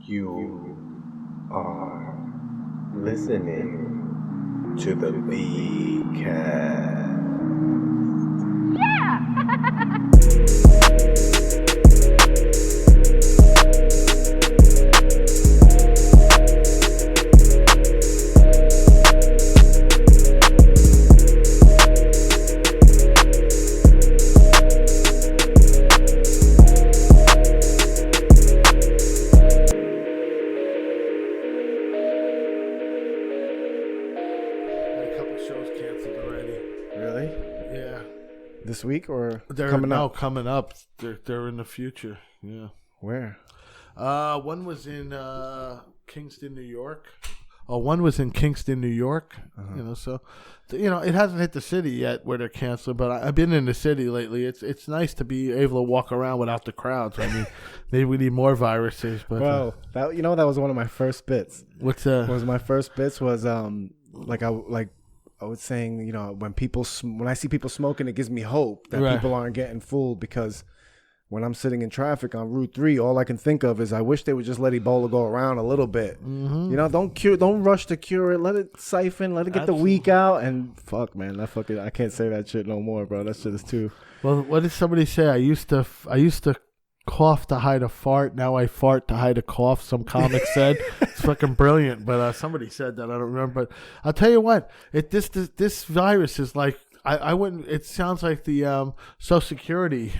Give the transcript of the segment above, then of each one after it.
You are listening to the B-Cast. This week or coming up? Coming up. They're in the future. Yeah. Where? One was in Kingston, New York. Oh, one was in Kingston, New York. So it hasn't hit the city yet where they're canceling. But I've been in the city lately. It's nice to be able to walk around without the crowds. I mean, maybe we need more viruses. But that was one of my first bits. What's that? Was my first bits was I was saying, when I see people smoking, it gives me hope that people aren't getting fooled, because when I'm sitting in traffic on Route 3, all I can think of is I wish they would just let Ebola go around a little bit. Mm-hmm. Don't rush to cure it. Let it siphon. Let it get the week out. And fuck, man, I can't say that shit no more, bro. That shit is too. Well, what did somebody say? I used to cough to hide a fart. Now I fart to hide a cough. Some comic said. It's fucking brilliant. But somebody said that. I don't remember. But I'll tell you what. This virus is like, I wouldn't. It sounds like the Social Security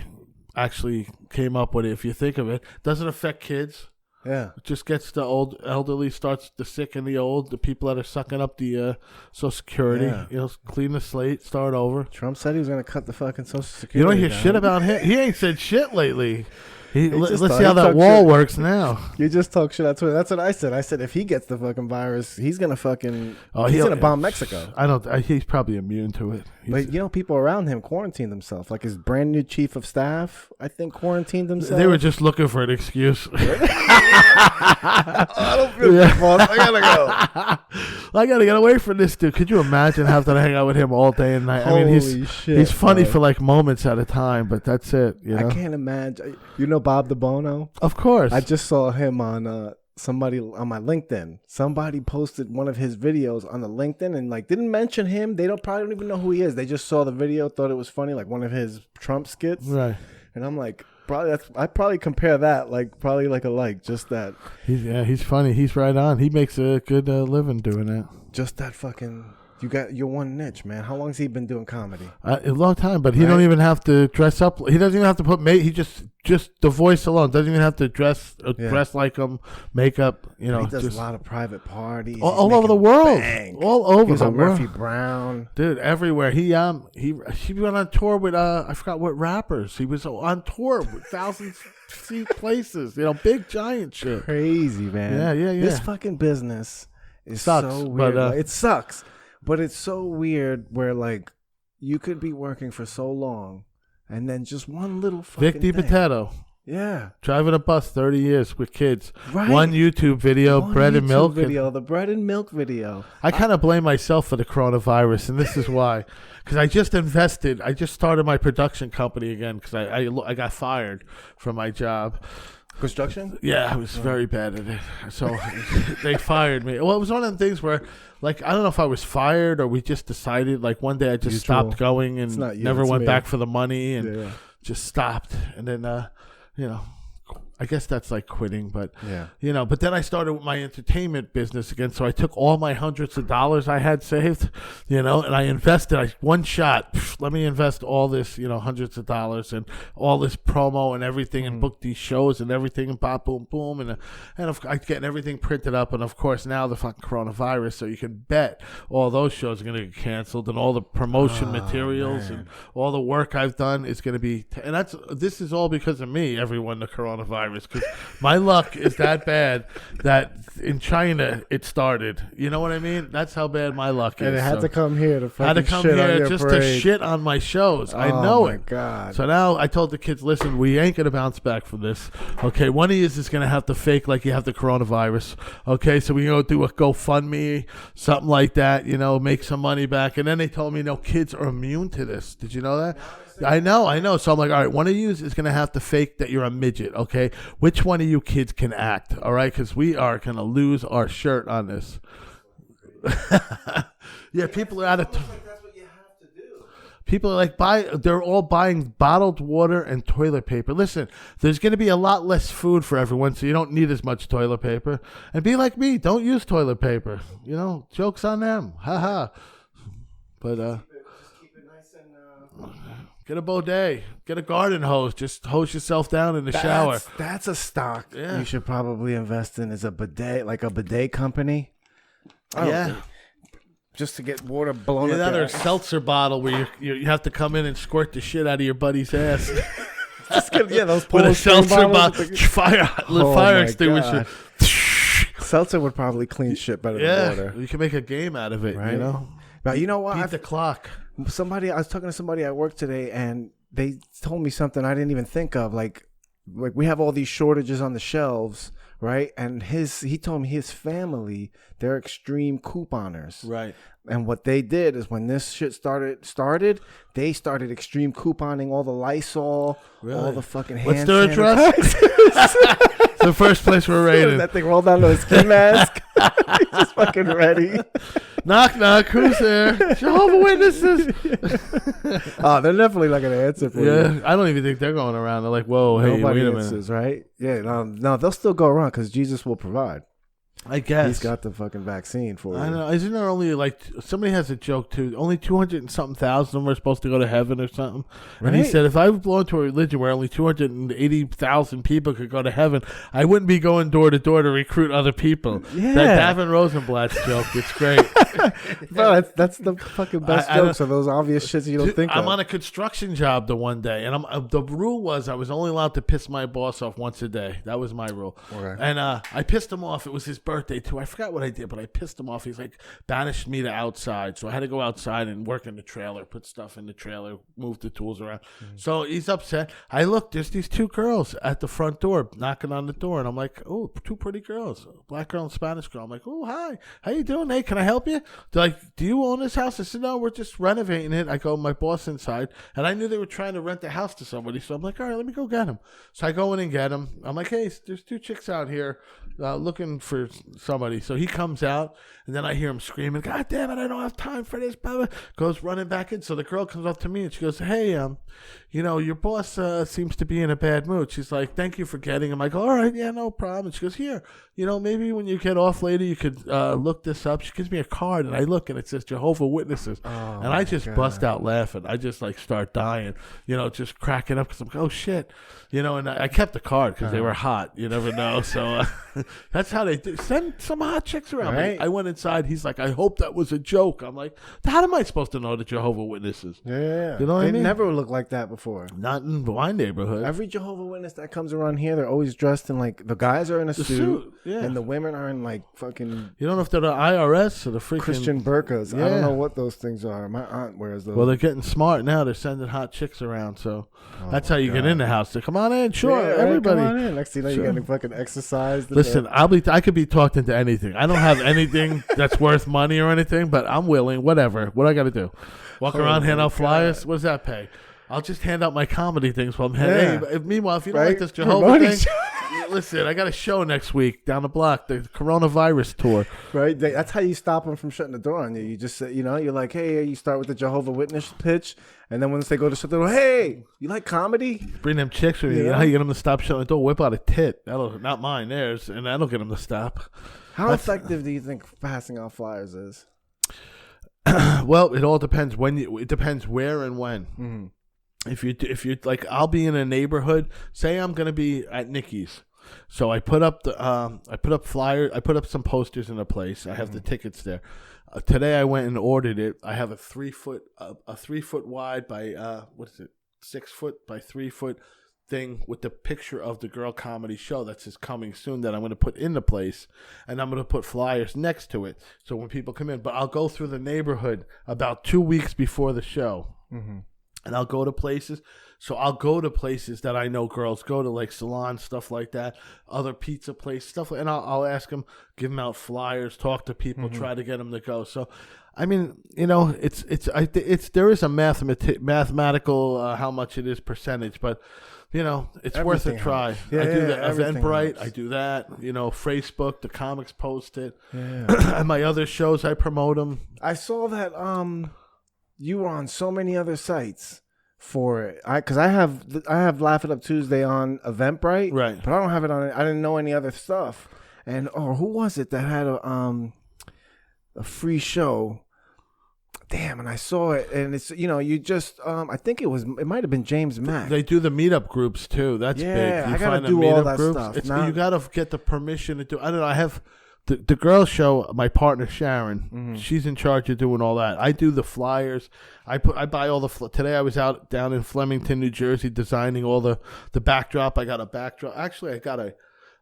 actually came up with it. If you think of it, doesn't affect kids. Yeah, it just gets the elderly, starts the sick and the old, the people that are sucking up the Social Security. Yeah. Clean the slate, start over. Trump said he was gonna cut the fucking Social Security. You don't hear shit about him. He ain't said shit lately. Let's see how that wall works now. You just talk shit on Twitter. That's what I said. I said if he gets the fucking virus, he's gonna he's gonna bomb Mexico. He's probably immune to it. But people around him quarantined themselves. Like his brand new chief of staff, I think, quarantined themselves. They were just looking for an excuse. I don't feel good, boss. I gotta go. I gotta get away from this dude. Could you imagine having to hang out with him all day and night? He's funny for like moments at a time, but that's it. I can't imagine. Bob the Bono? Of course. I just saw him on somebody on my LinkedIn. Somebody posted one of his videos on the LinkedIn and didn't mention him. They probably don't even know who he is. They just saw the video, thought it was funny, like one of his Trump skits. Right. And I'm like, I probably compare that just that. He's funny. He's right on. He makes a good living doing that. Just that fucking. You got your one niche, man. How long has he been doing comedy? A long time, but he don't even have to dress up. He doesn't even have to put He just the voice alone doesn't even have to dress like him, makeup. He does a lot of private parties all over the world. Bank. All over the world. Murphy Brown, dude, everywhere. He went on tour with I forgot what rappers. He was on tour with thousands seat places. Big giant shit. Crazy, man. Yeah. This fucking business sucks, so weird. But, it sucks. But it's so weird where you could be working for so long and then just one little fucking Vic DiPotato. Yeah. Driving a bus 30 years with kids. Right. One YouTube video, bread and milk. The bread and milk video. I kind of blame myself for the coronavirus, and this is why. Because I just started my production company again because I got fired from my job. Construction? Yeah, I was very bad at it. So they fired me. Well, it was one of the things where, I don't know if I was fired or we just decided, one day I just stopped going and never went back for the money and just stopped. And then, I guess that's like quitting, but but then I started with my entertainment business again. So I took all my hundreds of dollars I had saved, and I invested. One shot, let me invest all this, hundreds of dollars and all this promo and everything, and book these shows and everything, and pop, boom, boom, and I getting everything printed up. And of course now the fucking coronavirus, so you can bet all those shows are going to get canceled, and all the promotion materials and all the work I've done is going to be. And this is all because of me. Everyone, the coronavirus. Because my luck is that bad that in China it started. You know what I mean? That's how bad my luck is. And it had to come here to fucking shit on your just parade. To shit on my shows. I know it. Oh my God. So now I told the kids, listen, we ain't gonna bounce back from this. Okay, one of you is gonna have to fake like you have the coronavirus. Okay, so we're gonna do a GoFundMe, something like that. Make some money back. And then they told me, no, kids are immune to this. Did you know that? I know. So I'm like, all right, one of you is going to have to fake that you're a midget, okay? Which one of you kids can act, all right? Because we are going to lose our shirt on this. Yeah, people are out of... People are like, they're all buying bottled water and toilet paper. Listen, there's going to be a lot less food for everyone, so you don't need as much toilet paper. And be like me, don't use toilet paper. You know, joke's on them. Ha. But, just keep it nice and... Get a bidet. Get a garden hose. Just hose yourself down in the shower. That's a stock you should probably invest in, is a bidet, like a bidet company. Just to get water blown up. Another seltzer bottle where you have to come in and squirt the shit out of your buddy's ass. Those with a seltzer bottle, fire extinguisher. Seltzer would probably clean shit better than water. You can make a game out of it, right? You know. Now you know what? Beat the clock. I was talking to somebody at work today, and they told me something I didn't even think of. Like we have all these shortages on the shelves. Right, and he told me his family, they're extreme couponers. Right, and what they did is when this shit started, they started extreme couponing all the Lysol, all the fucking hand. What's their address? The first place we're raided. That thing rolled down to his ski mask. He's just fucking ready. Knock, knock. Who's there? Jehovah's Witnesses. Oh, they're definitely not gonna answer for you. Yeah, I don't even think they're going around. They're like, whoa, hey, nobody wait a answers, minute. Right? Yeah, no, they'll still go around because Jesus will provide. I guess he's got the fucking vaccine for you. I know. Isn't there only like somebody has a joke too? Only 200 and something thousand are supposed to go to heaven or something. Right? And he said, if I belong to a religion where only 280,000 people could go to heaven, I wouldn't be going door to door to recruit other people. Yeah, that Davin Rosenblatt's joke. It's great. Bro, that's the fucking best jokes are those obvious shits you don't think of. I'm on a construction job the one day, and the rule was I was only allowed to piss my boss off once a day. That was my rule. Okay. And I pissed him off. It was his birthday too. I forgot what I did, but I pissed him off. He's like banished me to outside, so I had to go outside and work in the trailer, put stuff in the trailer, move the tools around. Mm-hmm. So he's upset. I look, there's these two girls at the front door knocking on the door, and I'm like, oh, two pretty girls, black girl and Spanish girl. I'm like, oh, hi, how you doing? Hey, can I help you? They're like, do you own this house? I said, no, we're just renovating it. I go, my boss inside, and I knew they were trying to rent the house to somebody, so I'm like, all right, let me go get him. So I go in and get him. I'm like, hey, there's two chicks out here looking for somebody. So he comes out, and then I hear him screaming, God damn it, I don't have time for this. Blah, blah. Goes running back in. So the girl comes up to me, and she goes, hey, your boss seems to be in a bad mood. She's like, thank you for getting him. I go, all right, yeah, no problem. And she goes, here, maybe when you get off later, you could look this up. She gives me a card, and I look, and it says Jehovah's Witnesses. Oh, and I just bust out laughing. I just start dying, just cracking up because I'm like, oh, shit. And I kept the card because they were hot. You never know. So that's how they do. Send some hot chicks around. Right. I went inside. He's like, I hope that was a joke. I'm like, how am I supposed to know the Jehovah's Witnesses? Yeah. You know what I mean? They never looked like that before. Not in my neighborhood. Every Jehovah's Witness that comes around here, they're always dressed in the guys are in a suit. Yeah. And the women are in fucking... You don't know if they're the IRS or the freaking... Christian burqas. Yeah. I don't know what those things are. My aunt wears those. Well, they're getting smart now. They're sending hot chicks around, so that's how you get in the house. So come on in, sure, everybody. Come on in. Next thing you know, you're getting fucking exercised. Listen, I could be talked into anything. I don't have anything that's worth money or anything, but I'm willing. Whatever. What I got to do? Walk around, hand out flyers. What does that pay? I'll just hand out my comedy things while I'm handing. Hey, meanwhile, if you don't like this Jehovah's thing, listen, I got a show next week down the block, the coronavirus tour. Right, that's how you stop them from shutting the door on you. You just, you're like, hey, you start with the Jehovah's Witness pitch, and then once they go to shut the door, hey, you like comedy? Bring them chicks with you. You know how you get them to stop shutting the door? Whip out a tit. That'll not mine, theirs, and that'll get them to stop. How effective do you think passing out flyers is? Well, it all depends it depends where and when. Mm-hmm. If you like, I'll be in a neighborhood. Say I'm gonna be at Nikki's, so I put up flyers. I put up some posters in a place. I have the tickets there. Today I went and ordered it. I have a 3 foot wide by 6 foot by 3 foot thing with the picture of the girl comedy show that says coming soon that I'm going to put in the place, and I'm going to put flyers next to it so when people come in. But I'll go through the neighborhood about 2 weeks before the show. Mm-hmm. and I'll go to places. So I'll go to places that I know girls go to, like salons, stuff like that, other pizza places, stuff, and I'll ask them, give them out flyers, talk to people, try to get them to go. So, I mean, you know, there is a mathematical how much it is percentage, but you know, it's worth a try. Yeah, I do the Eventbrite, helps. I do that. You know, Facebook, the comics post it. Yeah. And my other shows, I promote them. I saw that you were on so many other sites for it. Because I have Laugh It Up Tuesday on Eventbrite, right? But I don't have it on. I didn't know any other stuff. And who was it that had a free show? Damn, and I saw it, and it's, you know, you just I think it might have been James Mack. They do the meetup groups too. That's big. Yeah, You I gotta find do all that groups, stuff. You gotta get the permission to do. I don't know. I have the girls show. My partner Sharon, she's in charge of doing all that. I do the flyers. I buy all the. Today I was down in Flemington, New Jersey, designing all the backdrop. I got a backdrop. Actually, I got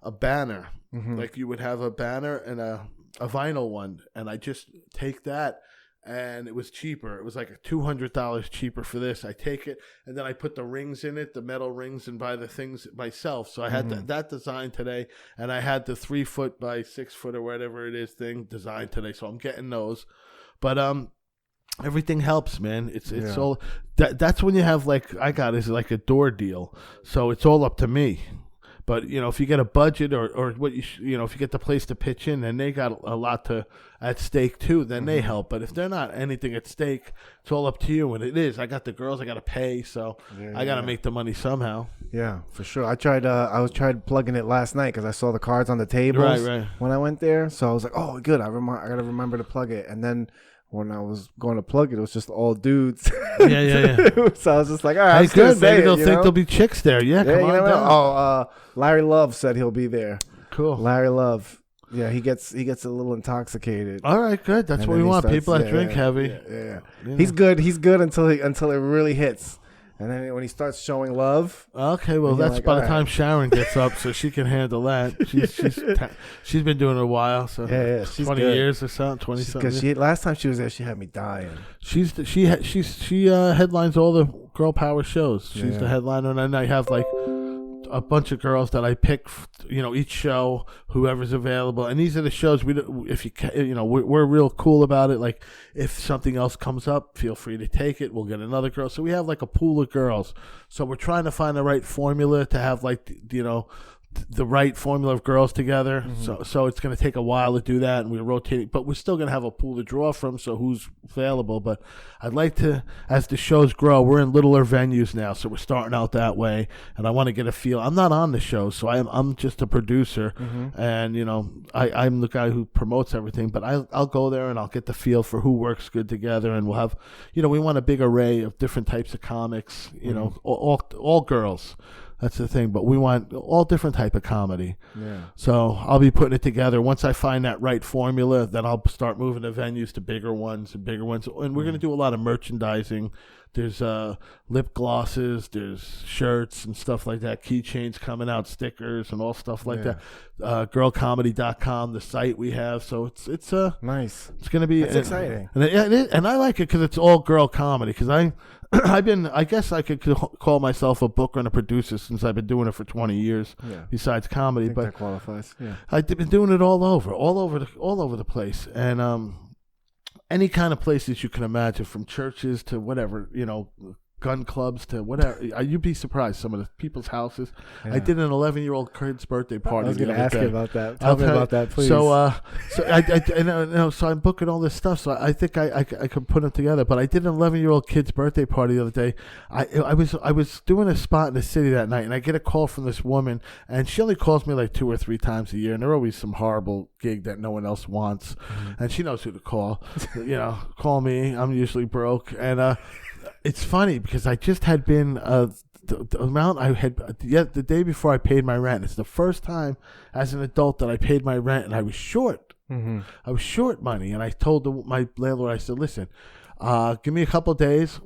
a banner. Like you would have a banner and a vinyl one, and I just take that. And it was cheaper. It was like $200 cheaper for this. I take it, and then I put the rings in it, the metal rings, and buy the things myself. So I had that design today, and I had the 3 foot by 6 foot or whatever it is thing designed today. So I'm getting those. But everything helps, man. It's all that's when you have, like I got is like a door deal. So it's all up to me. But, you know, if you get a budget or what if you get the place to pitch in, then they got a lot at stake too, then they help. But if they're not anything at stake, it's all up to you. And it is. I got the girls, I got to pay, so I got to make the money somehow. Yeah, for sure. I tried plugging it last night because I saw the cards on the tables when I went there. So I was like, oh, good. I got to remember to plug it. And then when I was going to plug it, it was just all dudes. Yeah. So I was just like, all right, hey, good. Maybe they'll think there'll be chicks there. Yeah, come on down. Larry Love said he'll be there. Cool. Larry Love. Yeah, he gets a little intoxicated. All right, good. That's what we want. People that drink heavy. Yeah. He's good until it really hits. And then when he starts showing love, okay, well that's like, by the time Sharon gets up, so she can handle that. She's been doing it a while, so she's 20 good. years or something, 20 something. Because last time she was there, she had me dying. She headlines all the girl power shows. She's the headliner, and then I have like a bunch of girls that I pick, each show, whoever's available. And these are the shows we're real cool about it. Like if something else comes up, feel free to take it. We'll get another girl. So we have like a pool of girls. So we're trying to find the right formula to have the right formula of girls together. So it's going to take a while to do that, and we're rotating, but we're still going to have a pool to draw from, so who's available. But I'd like to, as the shows grow, we're in littler venues now, so we're starting out that way, and I want to get a feel. I'm not on the show, so I'm just a producer, and I'm the guy who promotes everything, but I'll go there and I'll get the feel for who works good together, and we'll have, we want a big array of different types of comics, all girls. That's the thing, but we want all different type of comedy. Yeah. So I'll be putting it together. Once I find that right formula, then I'll start moving the venues to bigger ones. And we're going to do a lot of merchandising. There's lip glosses, there's shirts and stuff like that, keychains coming out, stickers and all stuff like that. Girlcomedy.com, the site we have. So it's nice. It's going to be exciting. And I like it because it's all girl comedy. Because I guess I could call myself a booker and a producer since I've been doing it for 20 years. Yeah. Besides comedy, but that qualifies. Yeah. I've been doing it all over the place, and any kind of places you can imagine, from churches to whatever, gun clubs to whatever. You'd be surprised some of the people's houses. Yeah. I did an 11-year-old kid's birthday party. I was going to ask you about that. Tell me about that, please. So so I'm booking all this stuff. So I think I could put them together. But I did an 11-year-old kid's birthday party the other day. I was doing a spot in the city that night, and I get a call from this woman, and she only calls me like 2 or 3 times a year, and they're always some horrible gig that no one else wants, and she knows who to call. Call me. I'm usually broke, and it's funny because I just had been the amount I had the day before I paid my rent. It's the first time as an adult that I paid my rent, and I was short. I was short money, and I told my landlord, I said, "Listen, give me a couple of days,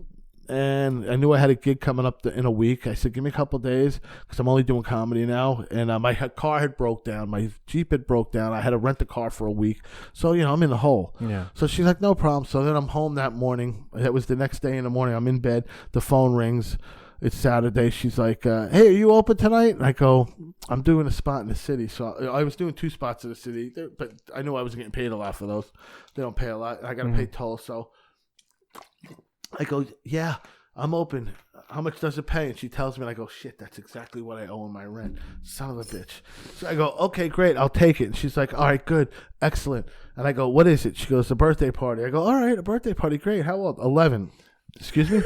and I knew I had a gig coming up in a week. I said, give me a couple of days because I'm only doing comedy now. And my car had broke down. My Jeep had broke down. I had to rent the car for a week. So, I'm in the hole. Yeah. So she's like, no problem. So then I'm home that morning. That was the next day in the morning. I'm in bed. The phone rings. It's Saturday. She's like, hey, are you open tonight? And I go, I'm doing a spot in the city. So I was doing 2 spots in the city, but I knew I was getting paid a lot for those. They don't pay a lot. I got to pay toll. So I go, yeah, I'm open. How much does it pay? And she tells me, and I go, shit, that's exactly what I owe in my rent. Son of a bitch. So I go, okay, great, I'll take it. And she's like, all right, good, excellent. And I go, what is it? She goes, a birthday party. I go, all right, a birthday party, great. How old? 11. Excuse me?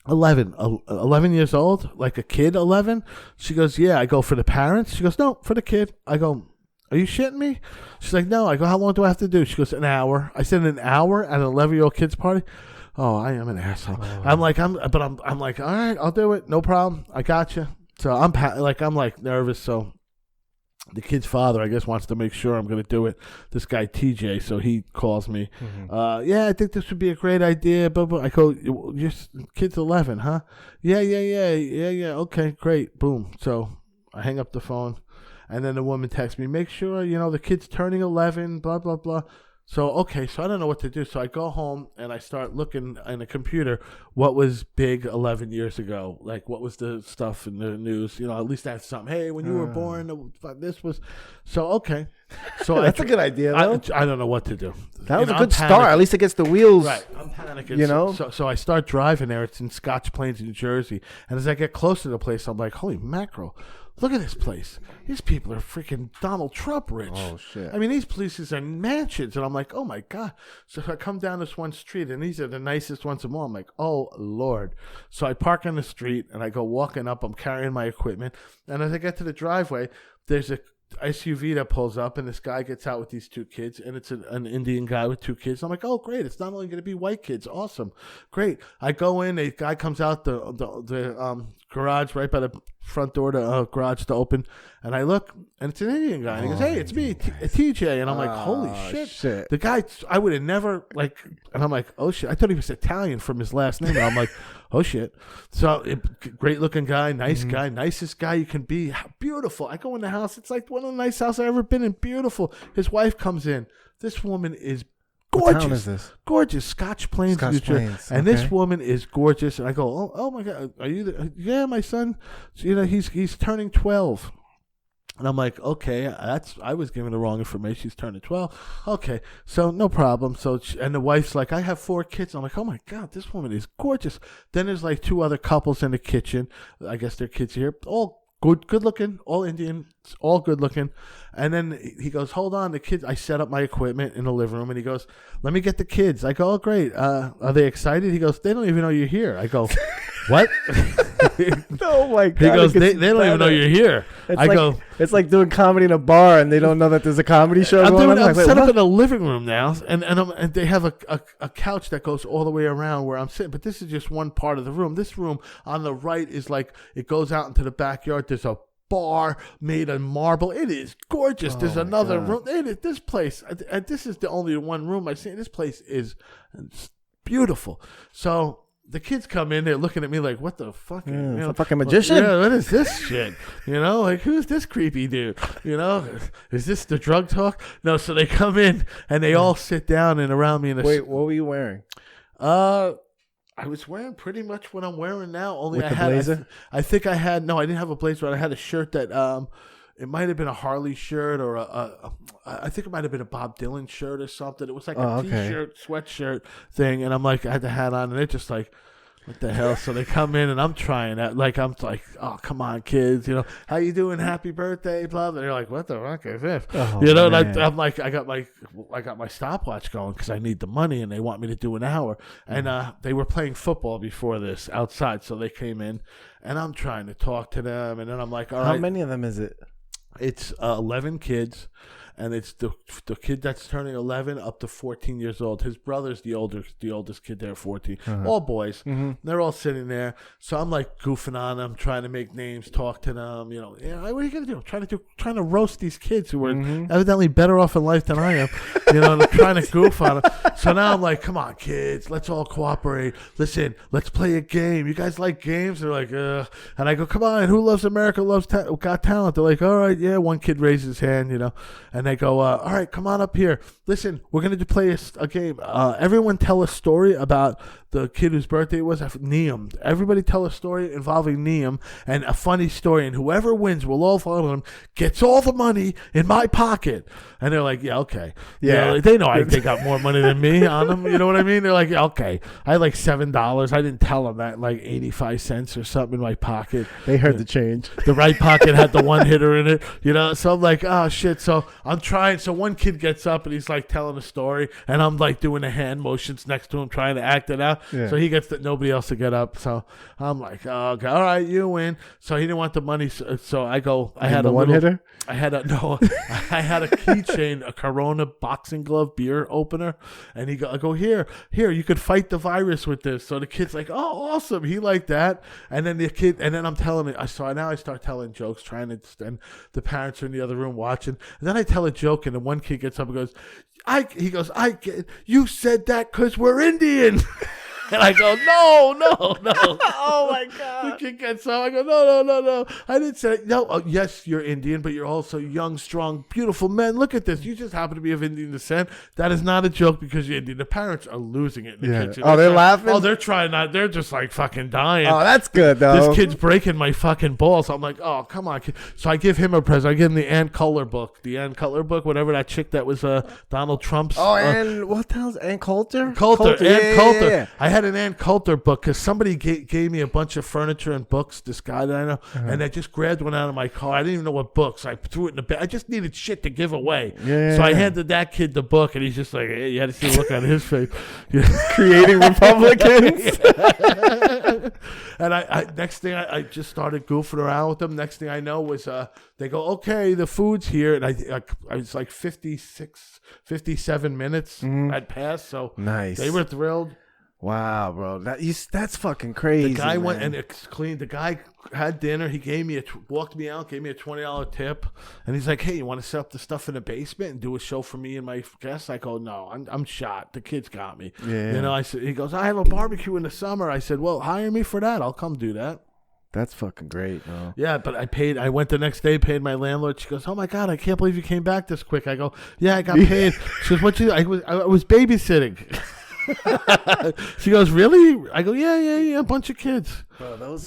11 years old? Like a kid 11? She goes, yeah. I go, for the parents? She goes, no, for the kid. I go, are you shitting me? She's like, no. I go, how long do I have to do? She goes, an hour. I said, an hour at an 11-year-old kid's party? Oh, I am an asshole. Oh. I'm like, all right, I'll do it. No problem. I got you. So I'm nervous. So the kid's father, I guess, wants to make sure I'm going to do it. This guy, TJ, so he calls me. Mm-hmm. Yeah, I think this would be a great idea. But I go, your kid's 11, huh? Yeah. Okay, great. Boom. So I hang up the phone. And then the woman texts me, make sure, the kid's turning 11, blah, blah, blah. So, okay, so I don't know what to do. So I go home and I start looking in the computer what was big 11 years ago. Like, what was the stuff in the news? At least that's something. Hey, when you were born, this was. So, okay. So that's a good idea, though. I don't know what to do. That was a good start. At least it gets the wheels. Right. I'm panicking. So I start driving there. It's in Scotch Plains, New Jersey. And as I get closer to the place, I'm like, holy mackerel. Look at this place. These people are freaking Donald Trump rich. Oh, shit. I mean, these places are mansions. And I'm like, oh, my God. So I come down this one street, and these are the nicest ones of all. I'm like, oh, Lord. So I park on the street, and I go walking up. I'm carrying my equipment. And as I get to the driveway, there's a SUV that pulls up, and this guy gets out with these 2 kids, and it's an Indian guy with 2 kids. I'm like, oh, great. It's not only going to be white kids. Awesome. Great. I go in. A guy comes out the garage right by the front door, the garage to open, and I look, and it's an Indian guy. And he goes, hey, it's me, TJ. And I'm like, holy shit. The guy, I would have never, and I'm like, oh, shit. I thought he was Italian from his last name. And I'm like, oh, shit. So, great looking guy, nice guy, nicest guy you can be. Beautiful. I go in the house. It's like one of the nicest houses I've ever been in. Beautiful. His wife comes in. This woman is gorgeous. What town is this? Gorgeous. Scotch Plains, New Jersey. And this woman is gorgeous. And I go, oh my God, are you yeah, my son, he's turning 12. And I'm like, okay, I was given the wrong information. He's turning 12. Okay, so no problem. So, and the wife's like, I have 4 kids. I'm like, oh my God, this woman is gorgeous. Then there's like 2 other couples in the kitchen. I guess their kids here, all good looking, all Indian, all good looking. And then he goes, hold on, the kids. I set up my equipment in the living room, and he goes, let me get the kids. I go, oh, great. Are they excited? He goes, they don't even know you're here. I go, what? Oh my God. He goes, they don't even know you're here. It's like doing comedy in a bar, and they don't know that there's a comedy show going on. I'm set up in a living room now, and they have a couch that goes all the way around where I'm sitting. But this is just one part of the room. This room on the right is like, it goes out into the backyard. There's a bar made of marble. It is gorgeous. There's another room. This place, and this is the only one room I've seen. This place is beautiful. So the kids come in, they're looking at me like, what the fuck? A fucking magician? Yeah, what is this shit? Like, who's this creepy dude? Is this the drug talk? No, so they come in, and they all sit down and around me. Wait, what were you wearing? I was wearing pretty much what I'm wearing now. Only With the blazer? I think I had, no, I didn't have a blazer, but I had a shirt that, it might have been a Harley shirt, or I think it might have been a Bob Dylan shirt or something. It was like a T-shirt, sweatshirt thing. And I'm like, I had the hat on, and they're just like, what the hell? So they come in, and I'm trying that. Like, I'm like, oh, come on, kids. How you doing? Happy birthday, blah, blah. They're like, what the fuck is this? I'm like, I got my stopwatch going because I need the money, and they want me to do an hour. And they were playing football before this outside, so they came in, and I'm trying to talk to them, and then I'm like, all right. How many of them is it? It's 11 kids. and it's the kid that's turning 11 up to 14 years old. His brother's the oldest kid there, 14. All boys. They're all sitting there. So I'm like goofing on them, trying to make names, talk to them. You know, what are you gonna do? Trying to roast these kids who are evidently better off in life than I am. You know, and trying to goof on them. So now I'm like, come on, kids, let's all cooperate. Listen, let's play a game. You guys like games? They're like, and I go, come on, who loves America Got Talent? They're like, all right, yeah. One kid raises his hand, you know, and they go, all right, come on up here. Listen, we're going to play a game. Everyone tell a story about the kid whose birthday it was, Neum. Everybody tell a story involving Neum and a funny story, and whoever wins, we'll all follow him, gets all the money in my pocket. And they're like, yeah, okay. Yeah. Like, they know they got more money than me on them. You know what I mean? They're like, yeah, okay. I had like $7. I didn't tell them that, like 85 cents or something in my pocket. They heard the change. The right pocket had the one hitter in it, you know? So I'm like, oh, shit. So I'm trying. So one kid gets up and he's like telling a story, and I'm like doing the hand motions next to him, trying to act it out. Yeah. So he gets nobody else to get up. So I'm like, oh, okay, all right, you win. So he didn't want the money. So I go, I had a one hitter? I had a keychain, a Corona boxing glove beer opener. And I go, here, you could fight the virus with this. So the kid's like, oh, awesome. He liked that. And then I'm telling it. Now I start telling jokes, trying to, and the parents are in the other room watching. And then I tell a joke, and then one kid gets up and goes, you said that because we're Indian. And I go, no. Oh, my God. The kid gets up. I go, no. I didn't say it. No, yes, you're Indian, but you're also young, strong, beautiful men. Look at this. You just happen to be of Indian descent. That is not a joke because you're Indian. The parents are losing it in the kitchen. Oh, they're laughing? Oh, they're trying not. They're just like fucking dying. Oh, that's good, though. This kid's breaking my fucking balls. I'm like, oh, come on, kid. So I give him a present. I give him the Ann Coulter book. Whatever that chick that was Donald Trump's. Oh, and what the hell's Ann Coulter? Coulter. Yeah. I had an Ann Coulter book because somebody gave me a bunch of furniture and books, this guy that I know, and I just grabbed one out of my car. I didn't even know what books. I threw it in the bag. I just needed shit to give away. So I handed that kid the book, and he's just like, hey, you had to see the look on his face. Creating Republicans. And I next thing I just started goofing around with them. Next thing I know was they go, okay, the food's here. And I was like 57 minutes had passed. So nice. They were thrilled. Wow, bro, that's fucking crazy. The guy man. went and cleaned. The guy had dinner. He gave me walked me out, gave me a $20 tip, and he's like, "Hey, you want to set up the stuff in the basement and do a show for me and my guests?" I go, "No, I'm shot. The kids got me." Yeah. You know, I said. He goes, "I have a barbecue in the summer." I said, "Well, hire me for that. I'll come do that." That's fucking great, bro. Yeah, but I paid. I went the next day, paid my landlord. She goes, "Oh my God, I can't believe you came back this quick." I go, "Yeah, I got paid." She goes, "What you?" I was babysitting. She goes, really? I go, yeah, a bunch of kids. Bro,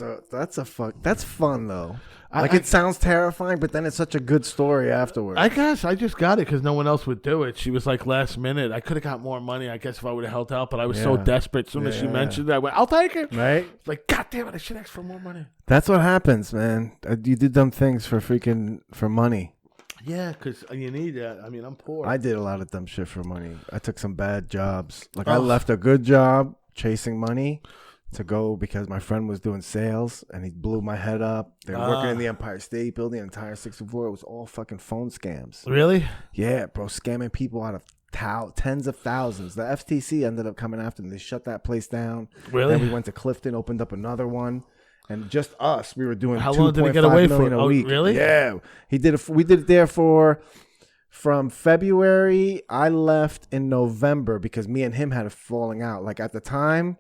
that's fun though. It sounds terrifying, but then it's such a good story afterwards. I guess I just got it because no one else would do it. She was like last minute. I could have got more money, I guess, if I would have helped out, but I was so desperate. As soon as she mentioned it, I went, I'll take it. Right? Like, God damn it, I should ask for more money. That's what happens, man. You did dumb things for money. Yeah, because you need that. I mean, I'm poor. I did a lot of dumb shit for money. I took some bad jobs. I left a good job chasing money to go because my friend was doing sales and he blew my head up. They were working in the Empire State Building, entire 6th floor. It was all fucking phone scams. Really? Yeah, bro. Scamming people out of tens of thousands. The FTC ended up coming after them. They shut that place down. Really? Then we went to Clifton, opened up another one. And just us, we were doing. How long did he get away for? A week. Really? Yeah, he did it. We did it there from February. I left in November because me and him had a falling out. Like at the time,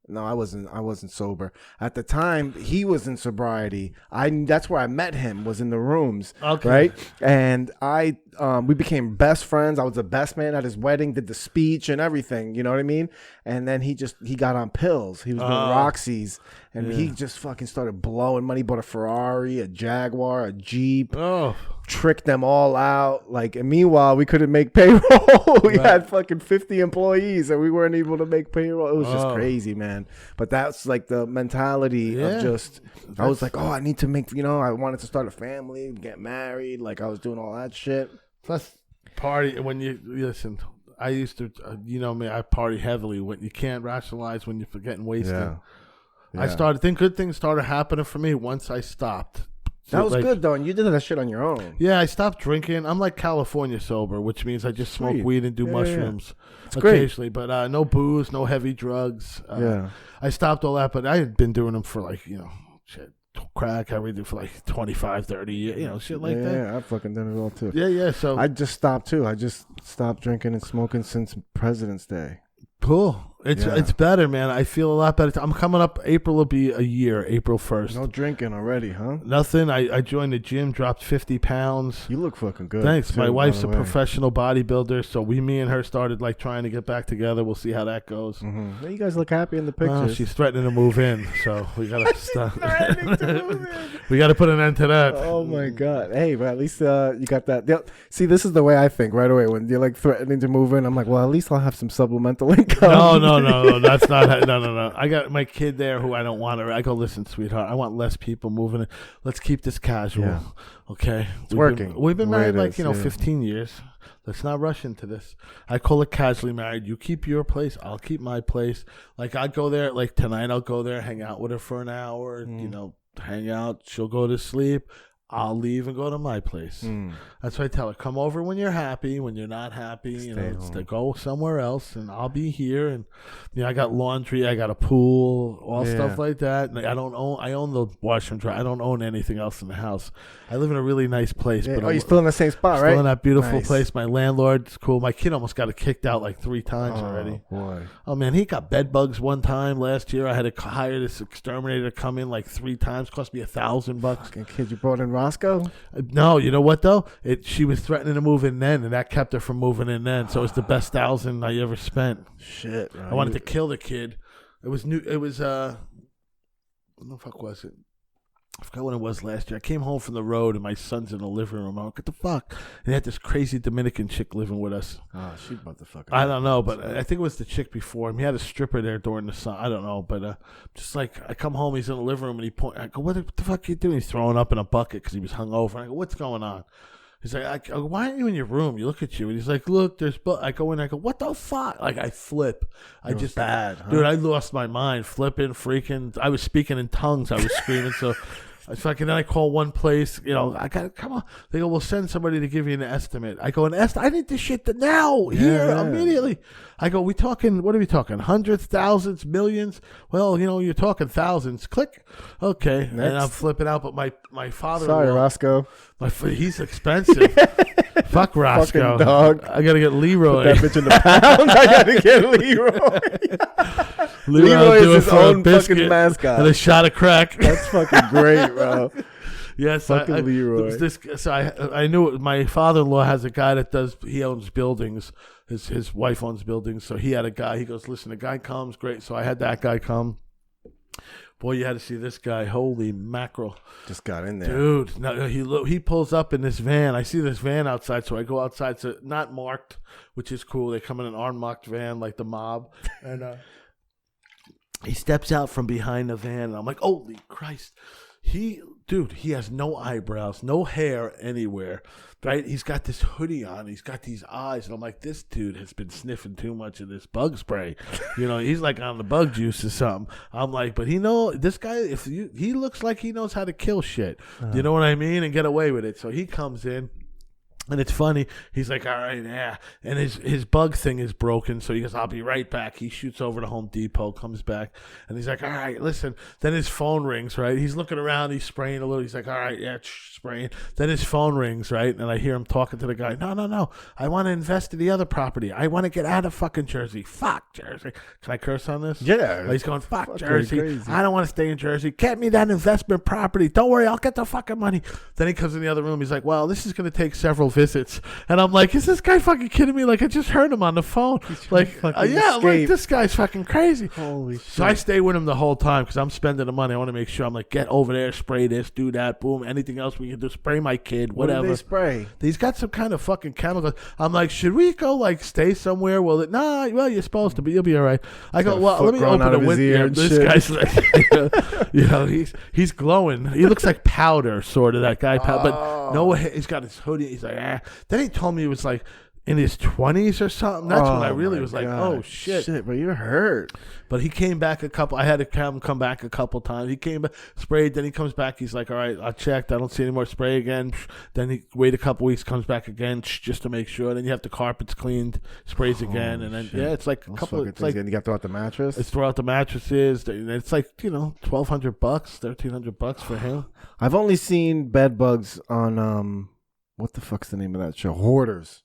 no, I wasn't sober at the time. He was in sobriety. That's where I met him. Was in the rooms. Okay. Right, and we became best friends. I was the best man at his wedding. Did the speech and everything. You know what I mean? And then he got on pills. He was doing Roxy's. And he just fucking started blowing money. Bought a Ferrari, a Jaguar, a Jeep. Oh. Tricked them all out. And meanwhile, we couldn't make payroll. We had fucking 50 employees and we weren't able to make payroll. It was just crazy, man. But that's like the mentality of just, I was like, I need to make, I wanted to start a family, get married. I was doing all that shit. Plus, party, when you, listen, I used to, me, I party heavily. When you can't rationalize when you're getting wasted. Yeah. I started, good things started happening for me once I stopped That was good though, and you did that shit on your own. Yeah, I stopped drinking. I'm like California sober, which means I just smoke weed and do mushrooms occasionally, but no booze, no heavy drugs. I stopped all that, but I had been doing them for like, shit, crack, everything for like 25, 30 years, shit like that. Yeah, I fucking done it all too. Yeah, so. I just stopped too. I just stopped drinking and smoking since President's Day. Cool. It's better, man. I feel a lot better. I'm coming up. April will be a year. April 1st. No drinking already, huh? Nothing. I joined the gym. Dropped 50 pounds. You look fucking good. Thanks. My wife's a professional bodybuilder, so me and her started like trying to get back together. We'll see how that goes. Mm-hmm. Well, you guys look happy in the pictures. She's threatening to move in, so we gotta stop. We gotta put an end to that. Oh my god. Hey, but at least you got that. See, this is the way I think right away. When you're like threatening to move in, I'm like, well, at least I'll have some supplemental income. No. That's not. No. I got my kid there who I don't want her. I go, listen, sweetheart. I want less people moving in. Let's keep this casual. Yeah. Okay. It's working. We've been married 15 years. Let's not rush into this. I call it casually married. You keep your place. I'll keep my place. Like I go there. Like tonight, I'll go there, hang out with her for an hour. Hang out. She'll go to sleep. I'll leave and go to my place. That's what I tell her. Come over when you're happy. When you're not happy, go somewhere else, and I'll be here. And I got laundry, I got a pool, all stuff like that. And I own the washer and dryer. I don't own anything else in the house. I live in a really nice place. Yeah. But you're still in the same spot, right? Still in that beautiful place. My landlord's cool. My kid almost got kicked out like 3 times already. Boy. Oh man, he got bed bugs one time last year. I had to hire this exterminator to come in like 3 times. Cost me $1,000. Fucking kid, you brought in Roscoe? No, you know what though? She was threatening to move in then, and that kept her from moving in then. So it's the best $1,000 I ever spent. Shit, I wanted to kill the kid. It was new. It was what the fuck was it? I forgot when it was last year. I came home from the road and my son's in the living room. I'm like, what the fuck? And they had this crazy Dominican chick living with us. Oh, she motherfucker. I don't know, but I think it was the chick before him. He had a stripper there during the sun. I don't know, but just like I come home, he's in the living room and he I go, what the fuck are you doing? He's throwing up in a bucket because he was hungover. And I go, what's going on? He's like, I go, why aren't you in your room? You look at you. And he's like, look, there's I go in, I go, what the fuck? Like, I flip. Bad, huh? Dude, I lost my mind. Flipping, freaking. I was speaking in tongues. I was screaming. So then I call one place, I got to come on. They go, we'll send somebody to give you an estimate. I go, I need this shit now, here, immediately. I go, what are we talking? Hundreds, thousands, millions? Well, you're talking thousands. Click. Okay. Next. And I'm flipping out, but my father-in-law. Sorry, Roscoe. He's expensive. Fuck Roscoe. Fucking dog. I got to get Leroy. Put that bitch in the pound. I got to get Leroy. Leroy is his own fucking mascot. And a shot of crack. That's fucking great, bro. Yes, fucking Leroy. So I knew my father-in-law has a guy that he owns buildings. His wife owns buildings, so he had a guy. He goes, listen, the guy comes, great. So I had that guy come. Boy, you had to see this guy. Holy mackerel. Just got in there. Dude, no, he pulls up in this van. I see this van outside, so I go outside. It's not marked, which is cool. They come in an unmarked van like the mob. And he steps out from behind the van, and I'm like, holy Christ. He has no eyebrows, no hair anywhere, right? He's got this hoodie on. He's got these eyes. And I'm like, this dude has been sniffing too much of this bug spray. He's like on the bug juice or something. I'm like, but this guy, he looks like he knows how to kill shit. You know what I mean? And get away with it. So he comes in. And it's funny. He's like, all right, yeah. And his bug thing is broken. So he goes, I'll be right back. He shoots over to Home Depot, comes back. And he's like, all right, listen. Then his phone rings, right? He's looking around. He's spraying a little. He's like, all right, yeah, spraying. Then his phone rings, right? And I hear him talking to the guy. No. I want to invest in the other property. I want to get out of fucking Jersey. Fuck Jersey. Can I curse on this? Yeah. He's going, fuck Jersey. Crazy. I don't want to stay in Jersey. Get me that investment property. Don't worry. I'll get the fucking money. Then he comes in the other room. He's like, well, this is going to take several visits. And I'm like, is this guy fucking kidding me? Like, I just heard him on the phone. Like, I'm like, this guy's fucking crazy. Holy shit. So I stay with him the whole time because I'm spending the money. I want to make sure I'm like, get over there, spray this, do that, boom. Anything else we can do, spray my kid, whatever. What do they spray? He's got some kind of fucking chemical. I'm like, should we go like stay somewhere? Well, you're supposed to, but you'll be all right. I go, well, let me open the window. This guy's like, he's glowing. He looks like powder, sort of, that guy. But no, he's got his hoodie. He's like, ah. Then he told me it was like, in his 20s or something. That's when I really was like, oh, shit. Shit, but you're hurt. But he came back I had to have him come back a couple times. He came back, sprayed, then he comes back. He's like, all right, I checked. I don't see any more spray again. Then he wait a couple weeks, comes back again just to make sure. Then you have the carpets cleaned, sprays again. And then, shit. Yeah, it's like a couple. It's like, and you got to throw out the mattress? It's throw out the mattresses. It's like, $1,200, $1,300 for him. I've only seen bed bugs on, what the fuck's the name of that show? Hoarders.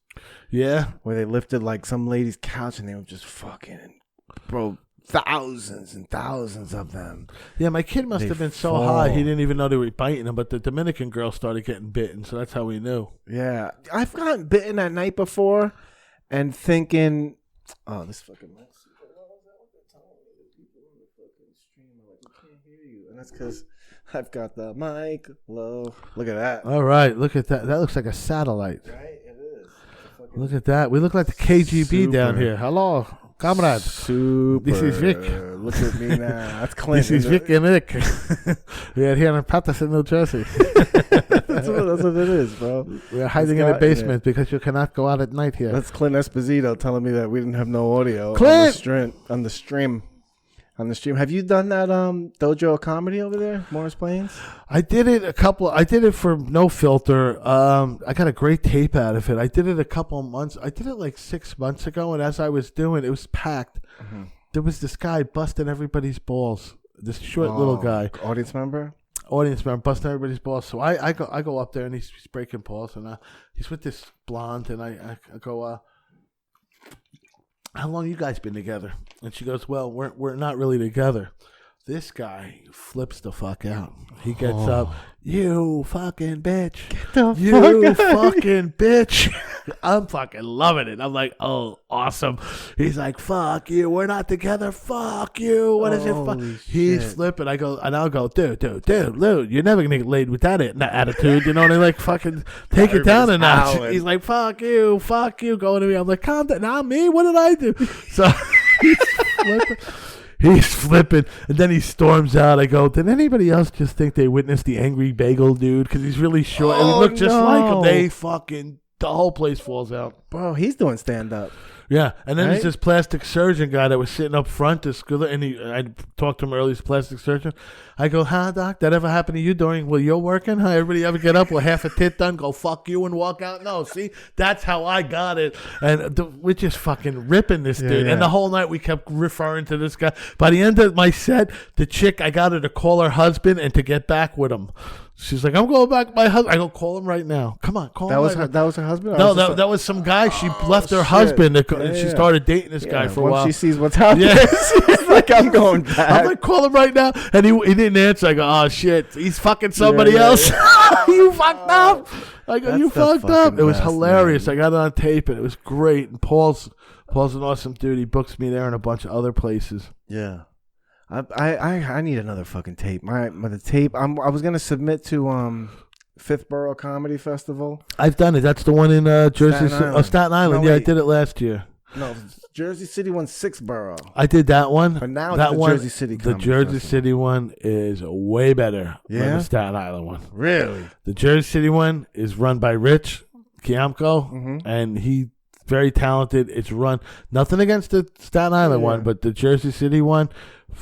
Yeah. Where they lifted like some lady's couch and they were just fucking, bro, thousands and thousands of them. Yeah, my kid must have been so high he didn't even know they were biting him, but the Dominican girl started getting bitten, so that's how we knew. Yeah. I've gotten bitten at night before and thinking, oh, this fucking mic. And that's because I've got the mic low. Look at that. All right, look at that. That looks like a satellite. Right, it is. Look at that. We look like the KGB down here. Hello, comrade. Super. This is Vic. Look at me now. That's Clinton. This is Vic and Nick. We're here in Patterson, New Jersey. That's what it is, bro. We're hiding in the basement because you cannot go out at night here. That's Clint Esposito telling me that we didn't have no audio Clint! on the stream. Have you done that dojo of comedy over there, Morris Plains? I did it I did it for No Filter. I got a great tape out of it. I did it a couple of months. I did it like 6 months ago, and as I was doing it, was packed. Mm-hmm. There was this guy busting everybody's balls. This short little guy. Audience member busting everybody's balls. So I go up there, and he's breaking balls, and he's with this blonde, and I go, how long you guys been together? And she goes, well, we're not really together. This guy flips the fuck out. He gets up. You fucking bitch. You fucking bitch. I'm fucking loving it. I'm like, oh, awesome. He's like, fuck you. We're not together. Fuck you. What is it? He's flipping. I'll go, dude, you're never going to get laid with that attitude. You know what I mean? Like, fucking take it down a notch. He's like, fuck you, going to me. I'm like, calm down. Not me. What did I do? So he's flipping. He's flipping, and then he storms out. I go, did anybody else just think they witnessed the angry bagel dude? Because he's really short, and he looked just like him. The whole place falls out. Bro, he's doing stand-up. Yeah, and then there's this plastic surgeon guy that was sitting up front. And I talked to him earlier, this plastic surgeon. I go, doc, that ever happened to you while you're working? Everybody ever get up with half a tit done, go fuck you and walk out? No, see, that's how I got it. And we're just fucking ripping this dude. Yeah. And the whole night we kept referring to this guy. By the end of my set, the chick, I got her to call her husband and to get back with him. She's like, I'm going back to my husband. I go, call him right now. Come on, call him. That was her husband? No, that was some guy. She left her husband and she started dating this guy for a while. Once she sees what's happening, she's like, I'm going back. I'm like, call him right now. And he didn't answer. I go, oh, shit. He's fucking somebody else. You fucked up. I go, you fucked up. It was hilarious. Man. I got it on tape and it was great. And Paul's an awesome dude. He books me there and a bunch of other places. Yeah. I need another fucking tape. The tape I was gonna submit to Fifth Borough Comedy Festival. I've done it. That's the one in Jersey, Staten Island. No, yeah, I did it last year. No, Jersey City won 6th borough. I did that one. But now it's the Jersey City Comedy The Jersey Festival. City one is way better than the Staten Island one. Really? The Jersey City one is run by Rich Kiamko, and he very talented. It's run nothing against the Staten Island one, but the Jersey City one,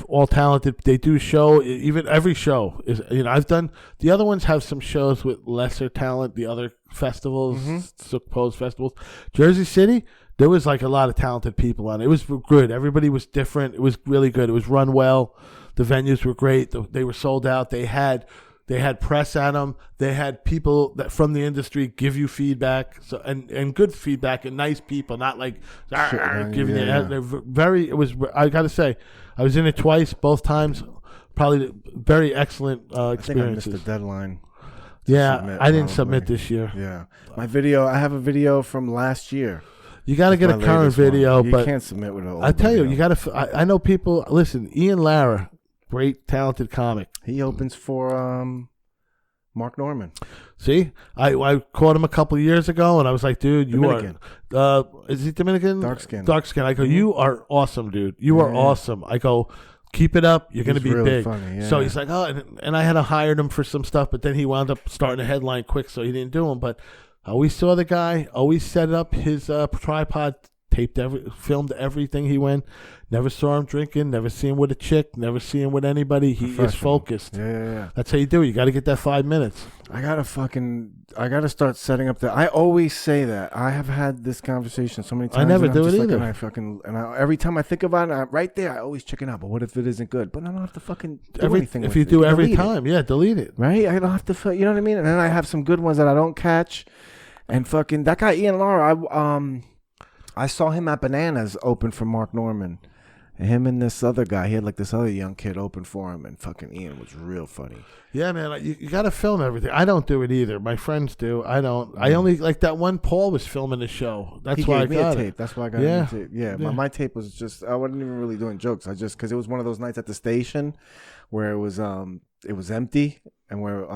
all talented. They do show, even every show is, I've done, the other ones have some shows with lesser talent, the other festivals, supposed festivals. Jersey City, there was like a lot of talented people on it. It was good. Everybody was different. It was really good. It was run well. The venues were great. They were sold out. They had press at them. They had people that from the industry give you feedback, and good feedback, and nice people, not like giving you. They're very. It was. I got to say, I was in it twice, both times. Probably very excellent experiences. I think I missed the deadline. Yeah, I didn't submit this year. Yeah, my video. I have a video from last year. You got to get a current video, but you can't submit with an old. I tell video. You got to. I know people. Listen, Ian Lara. Great, talented comic. He opens for Mark Norman. See, I caught him a couple of years ago, and I was like, dude, Dominican. You are. Is he Dominican? Dark skin. I go, you are awesome, dude. You are awesome. I go, keep it up. You're going to be really big. Funny, yeah. So he's like, oh, and I had to hire him for some stuff, but then he wound up starting a headline quick, so he didn't do him. But Always saw the guy. Always set up his tripod. Filmed everything he went. Never saw him drinking. Never see him with a chick. Never see him with anybody. He is focused. Yeah. That's how you do it. You got to get that 5 minutes. I gotta start setting up I always say that. I have had this conversation so many times. I never do it either. Every time I think about it, right there, I always chicken out. But what if it isn't good? But I don't have to fucking do anything. If you do every time, delete it. Right? I don't have to. You know what I mean? And then I have some good ones that I don't catch. And fucking that guy Ian Lara, I saw him at Bananas open for Mark Norman. And him and this other guy, he had like this other young kid open for him, and fucking Ian was real funny. Yeah, man, you got to film everything. I don't do it either. My friends do. I don't. I only like that one. Paul was filming the show. That's why I got tape. it. That's why I got a tape. Yeah. My tape was just, I wasn't even really doing jokes. Because it was one of those nights at the station where it was empty. And where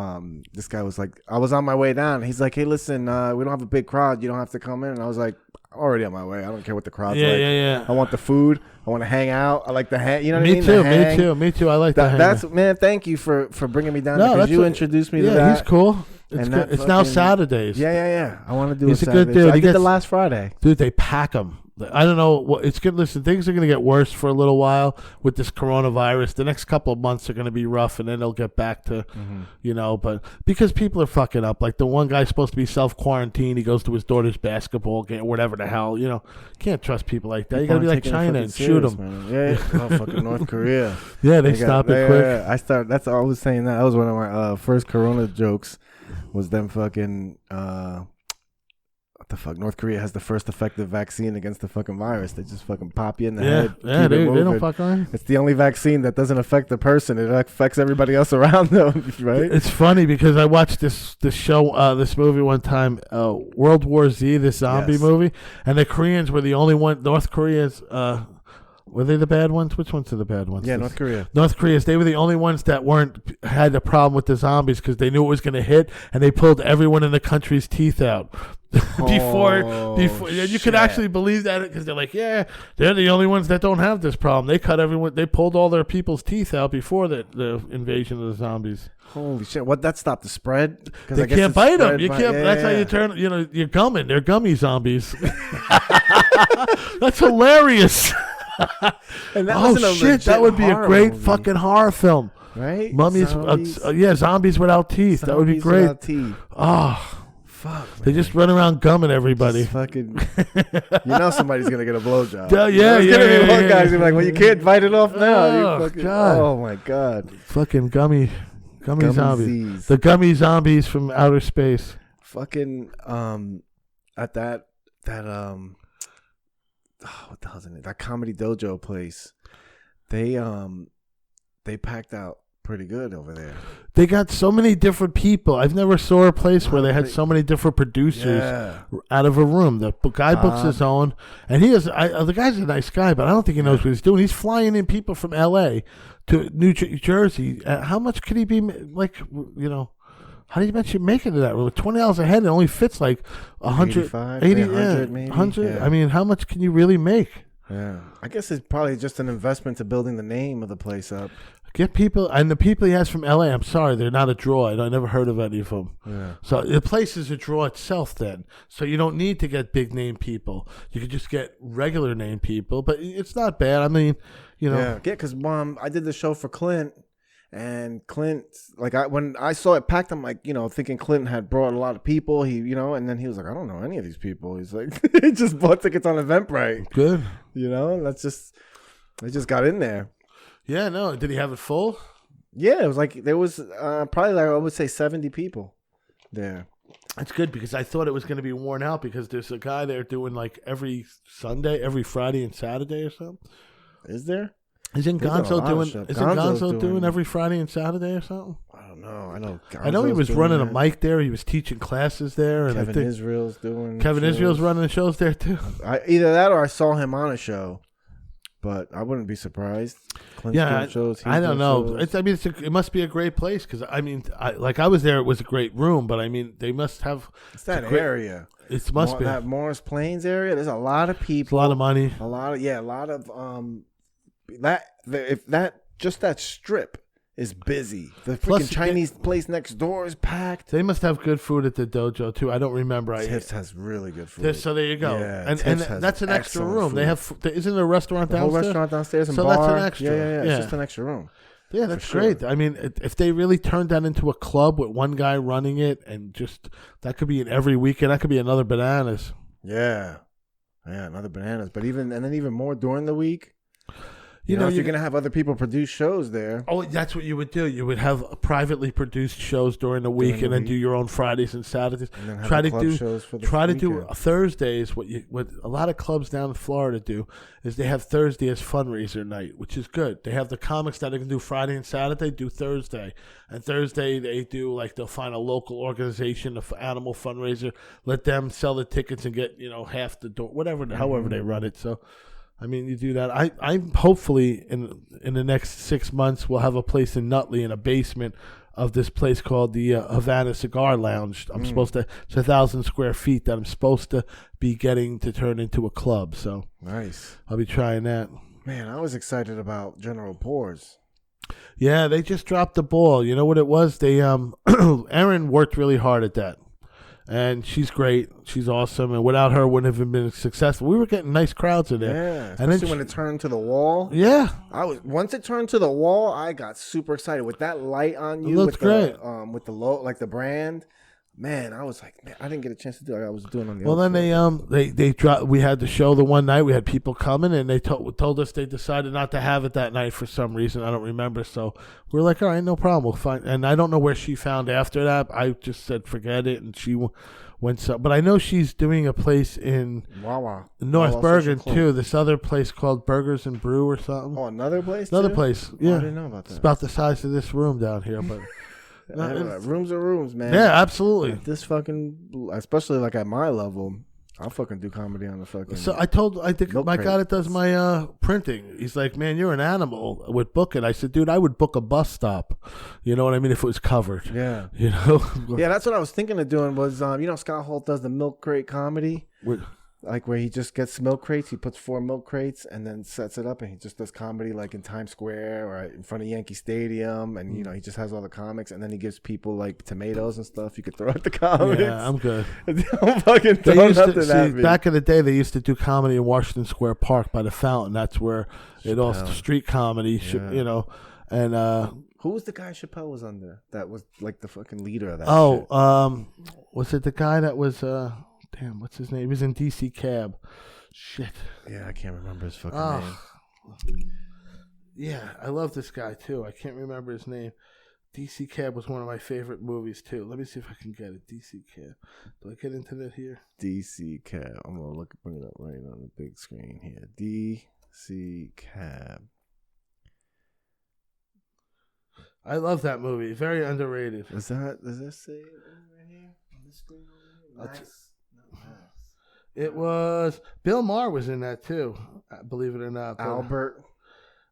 this guy was like, I was on my way down. He's like, hey, listen, we don't have a big crowd. You don't have to come in. And I was like, I'm already on my way. I don't care what the crowd's like. Yeah. I want the food. I want to hang out. I like the hang. You know what I mean? Me too. I like that. That's man. Thank you for bringing me down because you introduced me to that. Yeah, he's cool. It's now Saturdays. Yeah. I want to do. He's a good dude. I did the last Friday. Dude, they pack him. I don't know what it's good. Listen, things are going to get worse for a little while with this coronavirus. The next couple of months are going to be rough, and then they'll get back to, but because people are fucking up. Like the one guy's supposed to be self-quarantined. He goes to his daughter's basketball game, whatever the hell. Can't trust people like that. You got to be like China and shoot them. Man. Yeah. fucking North Korea. Yeah, they stopped it quick. Yeah. That's I was saying that. That was one of my first Corona jokes. Was them fucking. What the fuck? North Korea has the first effective vaccine against the fucking virus. They just fucking pop you in the head. Yeah, they don't fuck around. It's the only vaccine that doesn't affect the person. It affects everybody else around them, right? It's funny because I watched this movie one time, World War Z, this zombie movie, and the Koreans were the only one. North Koreans, were they the bad ones? Which ones are the bad ones? Yeah, North Korea. North Koreans. They were the only ones that had a problem with the zombies because they knew it was going to hit, and they pulled everyone in the country's teeth out. before you could actually believe that because they're like, yeah, they're the only ones that don't have this problem. They pulled all their people's teeth out before the invasion of the zombies. Holy shit! What, that stopped the spread? They can't bite them. You can't. That's how you turn. You're gumming. They're gummy zombies. That's hilarious. And that shit! That would be a great fucking horror film, right? Mummies. Zombies without teeth. That would be great. Without teeth. Oh. Fuck, they just run around gumming everybody. Fucking, somebody's gonna get a blowjob. Yeah. One guy's gonna be like, well, you can't bite it off now. God. Oh my God. Fucking gummy zombies. The gummy zombies from outer space. Fucking at that what the hell's in it? That Comedy Dojo place. They packed out pretty good over there. They got so many different people. I've never saw a place where they had so many different producers out of a room. The guy books his own, and the guy's a nice guy, but I don't think he knows what he's doing. He's flying in people from L.A. to New Jersey. How much could he be like? How do you mention making to that room? $20 a head, it only fits like 100, 100 maybe. 100. Yeah. I mean, how much can you really make? Yeah, I guess it's probably just an investment to building the name of the place up. Get people, and the people he has from LA, I'm sorry, they're not a draw. I never heard of any of them. Yeah. So the place is a draw itself then. So you don't need to get big name people. You could just get regular name people, but it's not bad. I mean, Yeah, because I did the show for Clint, and Clint, when I saw it packed, I'm like, thinking Clint had brought a lot of people. And then he was like, I don't know any of these people. He's like, he just bought tickets on Eventbrite. Good. They just got in there. Yeah, no. Did he have it full? Yeah, it was like there was probably I would say 70 people there. That's good because I thought it was going to be worn out because there's a guy there doing like every Sunday, every Friday and Saturday or something. Is there? Isn't Gonzo doing every Friday and Saturday or something? I don't know. I know he was running a mic there. He was teaching classes there. Kevin Israel's doing. Kevin Israel's running shows there too. Either that or I saw him on a show. But I wouldn't be surprised. Shows, I don't know. It must be a great place because I was there. It was a great room, but I mean, they must have. It's that area. It must be that Morris Plains area. There's a lot of people. It's a lot of money. A lot of that strip is busy. The freaking Chinese place next door is packed. They must have good food at the dojo too. I don't remember. Tips has really good food. So there you go. Yeah, and that's an extra room. Food. They have. Isn't there a restaurant downstairs? Whole restaurant downstairs and so bar. That's an extra. Yeah. It's just an extra room. Yeah, that's great. I mean, if they really turned that into a club with one guy running it, and just that could be in every weekend. That could be another Bananas. Yeah, another Bananas. But even more during the week. You know, if you're going to have other people produce shows there. Oh, that's what you would do. You would have privately produced shows during the week, and then do your own Fridays and Saturdays. And then have shows for the try to weekend. do Thursdays. What a lot of clubs down in Florida do is they have Thursday as fundraiser night, which is good. They have the comics that can do Friday and Saturday do Thursday, and Thursday they do they'll find a local organization, animal fundraiser, let them sell the tickets and get half the door, however they run it. So. I mean, you do that. I'm hopefully in the next 6 months we'll have a place in Nutley in a basement of this place called the Havana Cigar Lounge. I'm supposed to. It's 1,000 square feet that I'm supposed to be getting to turn into a club. So nice. I'll be trying that. Man, I was excited about General Pours. Yeah, they just dropped the ball. You know what it was? They Erin worked really hard at that. And she's great. She's awesome. And without her, wouldn't have been successful. We were getting nice crowds in there. Yeah, especially when it turned to the wall. Yeah. Once it turned to the wall, I got super excited. With that light on you. It looks great. With the logo, the brand. Man, I was like, I didn't get a chance to do it. I was doing on the Well, then they dropped. We had the show the one night. We had people coming, and they told us they decided not to have it that night for some reason. I don't remember. So we're like, all right, no problem. We'll find. And I don't know where she found after that. I just said forget it, and she went. So, but I know she's doing a place in North Bergen too. This other place called Burgers and Brew or something. Oh, another place. Another place. Yeah, I didn't know about that. It's about the size of this room down here, but. Rooms are rooms, man. Yeah, absolutely. This fucking, especially at my level, I'll fucking do comedy on the fucking. So I think my guy that does my printing, he's like, man, you're an animal with booking. I said, dude, I would book a bus stop. You know what I mean? If it was covered. Yeah. Yeah, that's what I was thinking of doing was, Scott Holt does the milk crate comedy. Where he just gets milk crates, he puts 4 milk crates and then sets it up, and he just does comedy in Times Square or in front of Yankee Stadium, and he just has all the comics, and then he gives people tomatoes and stuff you could throw at the comics. Yeah, I'm good. Don't fucking throw nothing at me. Back in the day, they used to do comedy in Washington Square Park by the fountain. That's where it all street comedy, and who was the guy Chappelle was under? That was the fucking leader of that. Was it the guy that was? Damn, what's his name? He was in DC Cab. Shit. Yeah, I can't remember his fucking name. Yeah, I love this guy too. I can't remember his name. DC Cab was one of my favorite movies too. Let me see if I can get it. DC Cab. Do I get into that here? DC Cab. I'm gonna bring it up right on the big screen here. DC Cab. I love that movie. Very underrated. Does that say it right here on the screen? Nice. It was Bill Maher was in that too, believe it or not. Albert.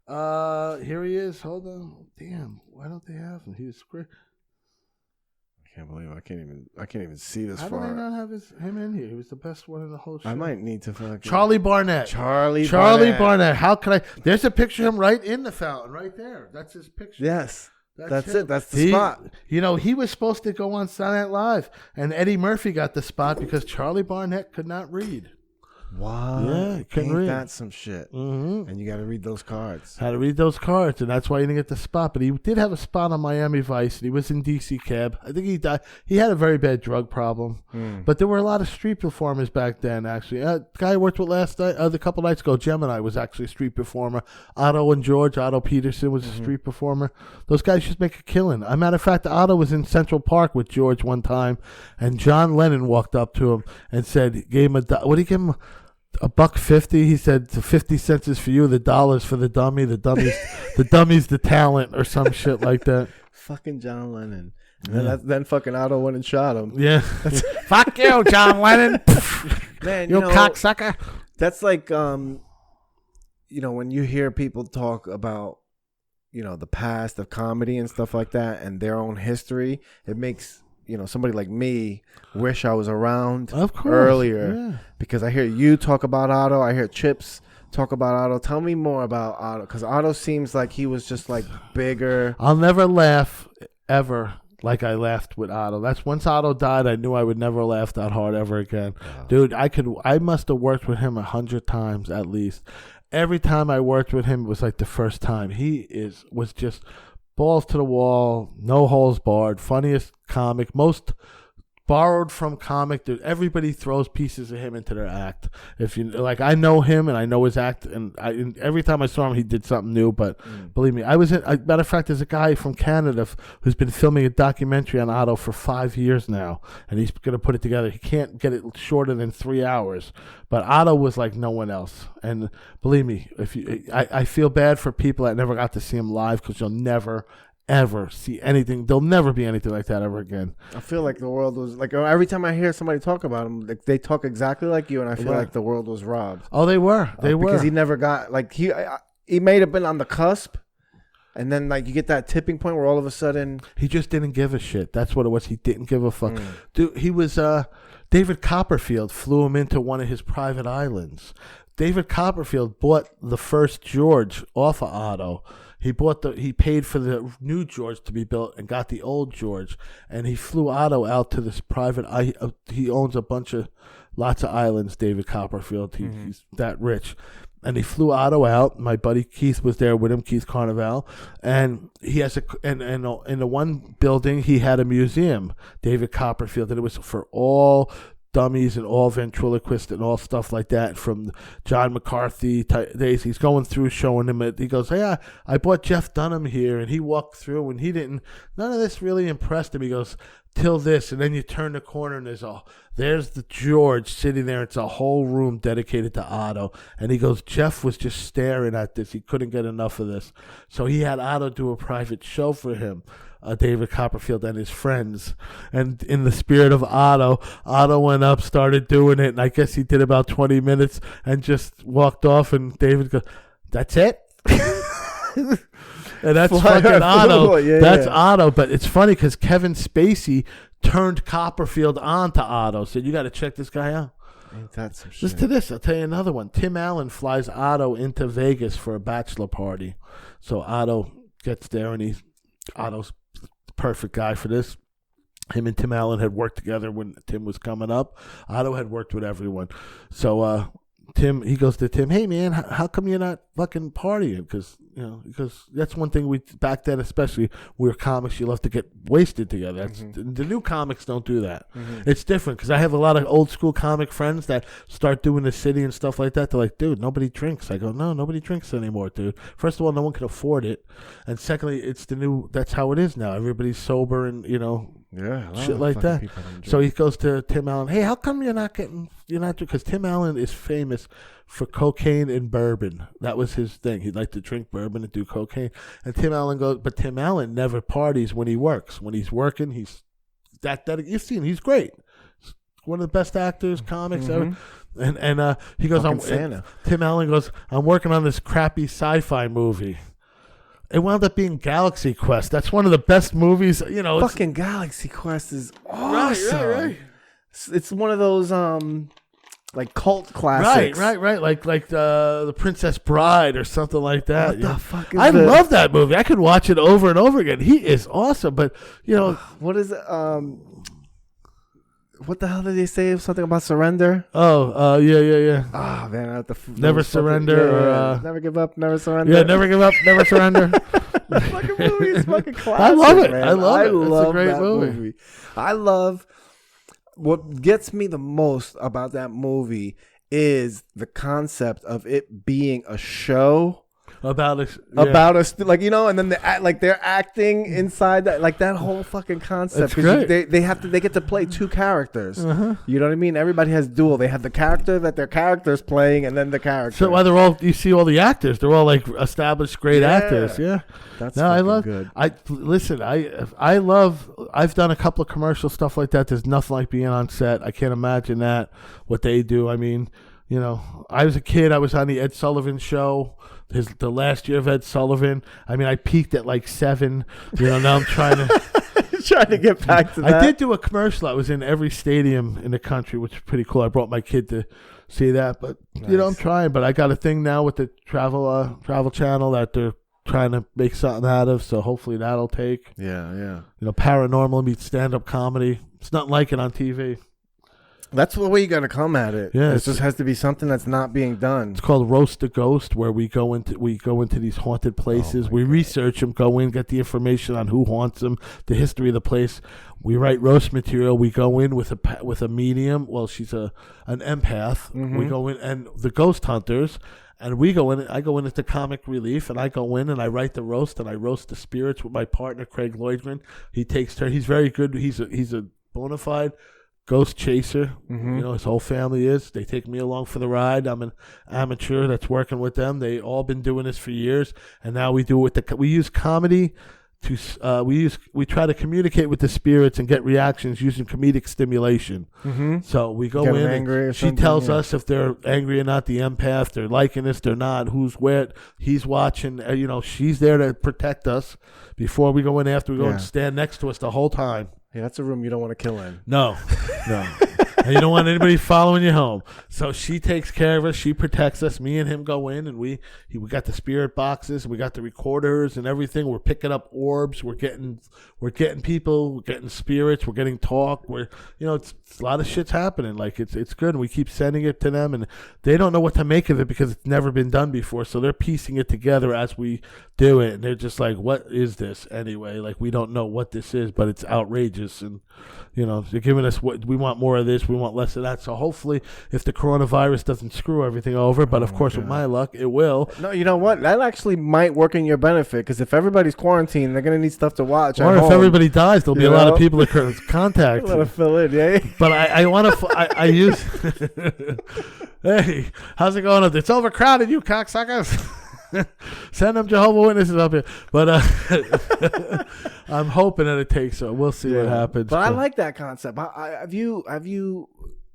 Here he is. Hold on. Damn, why don't they have him? He was great. I can't believe I can't even see this How far. do they not have him in here? He was the best one in the whole show. I might need to fucking Charlie Barnett. Charlie Barnett. How can I? There's a picture of him right in the fountain, right there. That's his picture. Yes. That's it. That's the spot. He was supposed to go on Saturday Night Live, and Eddie Murphy got the spot because Charlie Barnett could not read. Wow. Yeah, couldn't read. That's some shit. Mm-hmm. And you got to read those cards. Had to read those cards, and that's why he didn't get the spot. But he did have a spot on Miami Vice, and he was in DC Cab. I think he died. He had a very bad drug problem. But there were a lot of street performers back then, actually. The guy I worked with last night, the couple nights ago, Gemini, was actually a street performer. Otto Peterson was a street performer. Those guys just make a killing. As a matter of fact, Otto was in Central Park with George one time, and John Lennon walked up to him and said, gave him what did he give him? $1.50. He said, 50 cents is for you, the $1 for the dummy. The dummy's the talent, or some shit like that. Fucking John Lennon. And then fucking Otto went and shot him. Yeah. Fuck you, John Lennon. Man, you cocksucker. That's when you hear people talk about, the past of comedy and stuff like that and their own history, it makes somebody like me wish I was around earlier, because I hear you talk about Otto, I hear Chips talk about Otto. Tell me more about Otto, because Otto seems like he was just like bigger. I'll never laugh ever like I laughed with Otto. That's once Otto died, I knew I would never laugh that hard ever again. Wow. Dude, I must have worked with him 100 times at least. Every time I worked with him, it was like the first time. Was just balls to the wall, no holes barred, funniest comic, most borrowed from comic. Dude, everybody throws pieces of him into their act. If you like, I know him and I know his act, and every time I saw him, he did something new. But believe me, matter of fact, there's a guy from Canada who's been filming a documentary on Otto for 5 years now, and he's gonna put it together. He can't get it shorter than 3 hours. But Otto was like no one else, and believe me, I feel bad for people that never got to see him live, because you'll never ever see anything. There'll never be anything like that ever again. I feel like the world was like, every time I hear somebody talk about him, like, they talk exactly like you, and I feel like the world was robbed. Oh, they were because he never got like he may have been on the cusp, and then like you get that tipping point where all of a sudden he just didn't give a shit. That's what it was. He didn't give a fuck. Dude, he was David Copperfield flew him into one of his private islands. David Copperfield bought the first George off of Otto. He paid for the new George to be built and got the old George, and he flew Otto out to this private. He owns lots of islands. David Copperfield, he's that rich, and he flew Otto out. My buddy Keith was there with him, Keith Carnival, and he has in the one building he had a museum, David Copperfield, and it was for all dummies and all ventriloquists and all stuff like that from John McCarthy days. He's going through showing him it. He goes, "Hey, I brought Jeff Dunham here," and he walked through and none of this really impressed him. He goes, "Till this," and then you turn the corner and there's the George sitting there. It's a whole room dedicated to Otto. And he goes, Jeff was just staring at this. He couldn't get enough of this. So he had Otto do a private show for him. David Copperfield and his friends, and in the spirit of Otto went up, started doing it, and I guess he did about 20 minutes and just walked off, and David goes, "That's it?" And that's fucking Otto. That's Otto. But it's funny because Kevin Spacey turned Copperfield on to Otto, said, "You got to check this guy out." Ain't that some shit? Listen to this. I'll tell you another one. Tim Allen flies Otto into Vegas for a bachelor party. So Otto gets there, and Otto's perfect guy for this. Him and Tim Allen had worked together when Tim was coming up. Otto had worked with everyone. So he goes to Tim, "Hey man, how come you're not fucking partying?" Because that's one thing back then, especially, we were comics. You love to get wasted together. The new comics don't do that. It's different because I have a lot of old school comic friends that start doing the city and stuff like that. They're like, "Dude, nobody drinks." I go, "No, nobody drinks anymore, dude. First of all, no one can afford it, and secondly, it's the new. That's how it is now. Everybody's sober and shit like that." So he goes to Tim Allen, "Hey, how come you're not because Tim Allen is famous for cocaine and bourbon. That was his thing. He'd like to drink bourbon and do cocaine." And Tim Allen goes, "But Tim Allen never parties when he works. When he's working, he's that you've seen. He's great. He's one of the best actors, comics ever." And he goes, Tim Allen goes, "I'm working on this crappy sci-fi movie." It wound up being Galaxy Quest. That's one of the best movies. Fucking Galaxy Quest is awesome. Right. It's one of those like cult classics. Right. Like the Princess Bride or something like that. What the fuck is I love that movie. I could watch it over and over again. He is awesome, but what is it? What the hell did they say? Something about surrender? Yeah. Ah, man, I have to never surrender. Never give up, never surrender. Yeah, never give up, never surrender. That fucking movie is fucking classic. I love it. Man. I love it. It's a great that movie. I love. What gets me the most about that movie is the concept of it being a show about us, and then they're acting inside that, like that whole fucking concept. They get to play two characters. You know what I mean? Everybody has dual. They have the character that their character's playing, and then the character. So while you see all the actors, they're all like established great actors. Yeah, that's I love. Good. I love. I've done a couple of commercial stuff like that. There's nothing like being on set. I can't imagine what they do. I mean, I was a kid. I was on the Ed Sullivan Show. The last year of Ed Sullivan. I mean, I peaked at like 7. Now I'm trying to get back to that. I did do a commercial. I was in every stadium in the country, which is pretty cool. I brought my kid to see that. But Nice. you know, I'm trying. But I got a thing now with the travel channel that they're trying to make something out of. So hopefully that'll take. Yeah. You know, paranormal meets stand-up comedy. It's nothing like it on TV. That's the way you got to come at it. Yeah, it just has to be something that's not being done. It's called Roast the Ghost, where we go into these haunted places. We research them, go in, get the information on who haunts them, the history of the place. We write roast material. We go in with a medium. Well, she's an empath. Mm-hmm. We go in, and the ghost hunters. And we go in. I go in as the comic relief, and I go in and I write the roast, and I roast the spirits with my partner Craig Lloydman. He takes turn. He's very good. He's a bona fide ghost chaser. Mm-hmm. You know, his whole family is. They take me along for the ride. I'm an amateur that's working with them. They all been doing this for years, and now we do it with we use comedy to we try to communicate with the spirits and get reactions using comedic stimulation. Mm-hmm. So we go Get in angry or and she something, tells us if they're angry or not, the empath, they're liking us, they're not, who's where, he's watching, you know, she's there to protect us before we go in. After we go and stand next to us the whole time. Yeah, that's a room you don't want to kill in. No. And you don't want anybody following you home. So she takes care of us. She protects us. Me and him go in, and we got the spirit boxes. We got the recorders and everything. We're picking up orbs. We're getting people. We're getting spirits. We're getting talk. It's a lot of shit's happening. Like it's good. And we keep sending it to them, and they don't know what to make of it because it's never been done before. So they're piecing it together as we do it, and they're just like, "What is this anyway?" Like we don't know what this is, but it's outrageous, and they're giving us what we want, more of this. We want less of that. So hopefully, if the coronavirus doesn't screw everything over, but of course, with my luck, it will. No, you know what? That actually might work in your benefit because if everybody's quarantined, they're gonna need stuff to watch. Or if everybody dies, there'll be a lot of people to contact. Let to fill in, yeah. But I want to. I use. Hey, how's it going up there? It's overcrowded, you cocksuckers. Send them Jehovah Witnesses up here. But I'm hoping that it takes. So we'll see what happens. But I like that concept. Have you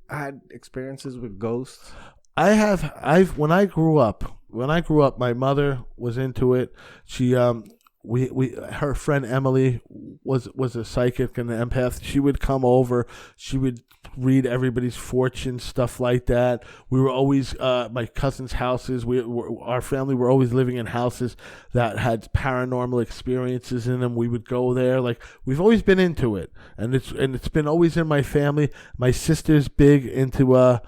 had experiences with ghosts? I have. When I grew up, my mother was into it. She her friend Emily was a psychic and an empath. She would come over. She would read everybody's fortune, stuff like that. We were always my cousin's houses. Our family were always living in houses that had paranormal experiences in them. We would go there. Like we've always been into it, and it's been always in my family. My sister's big into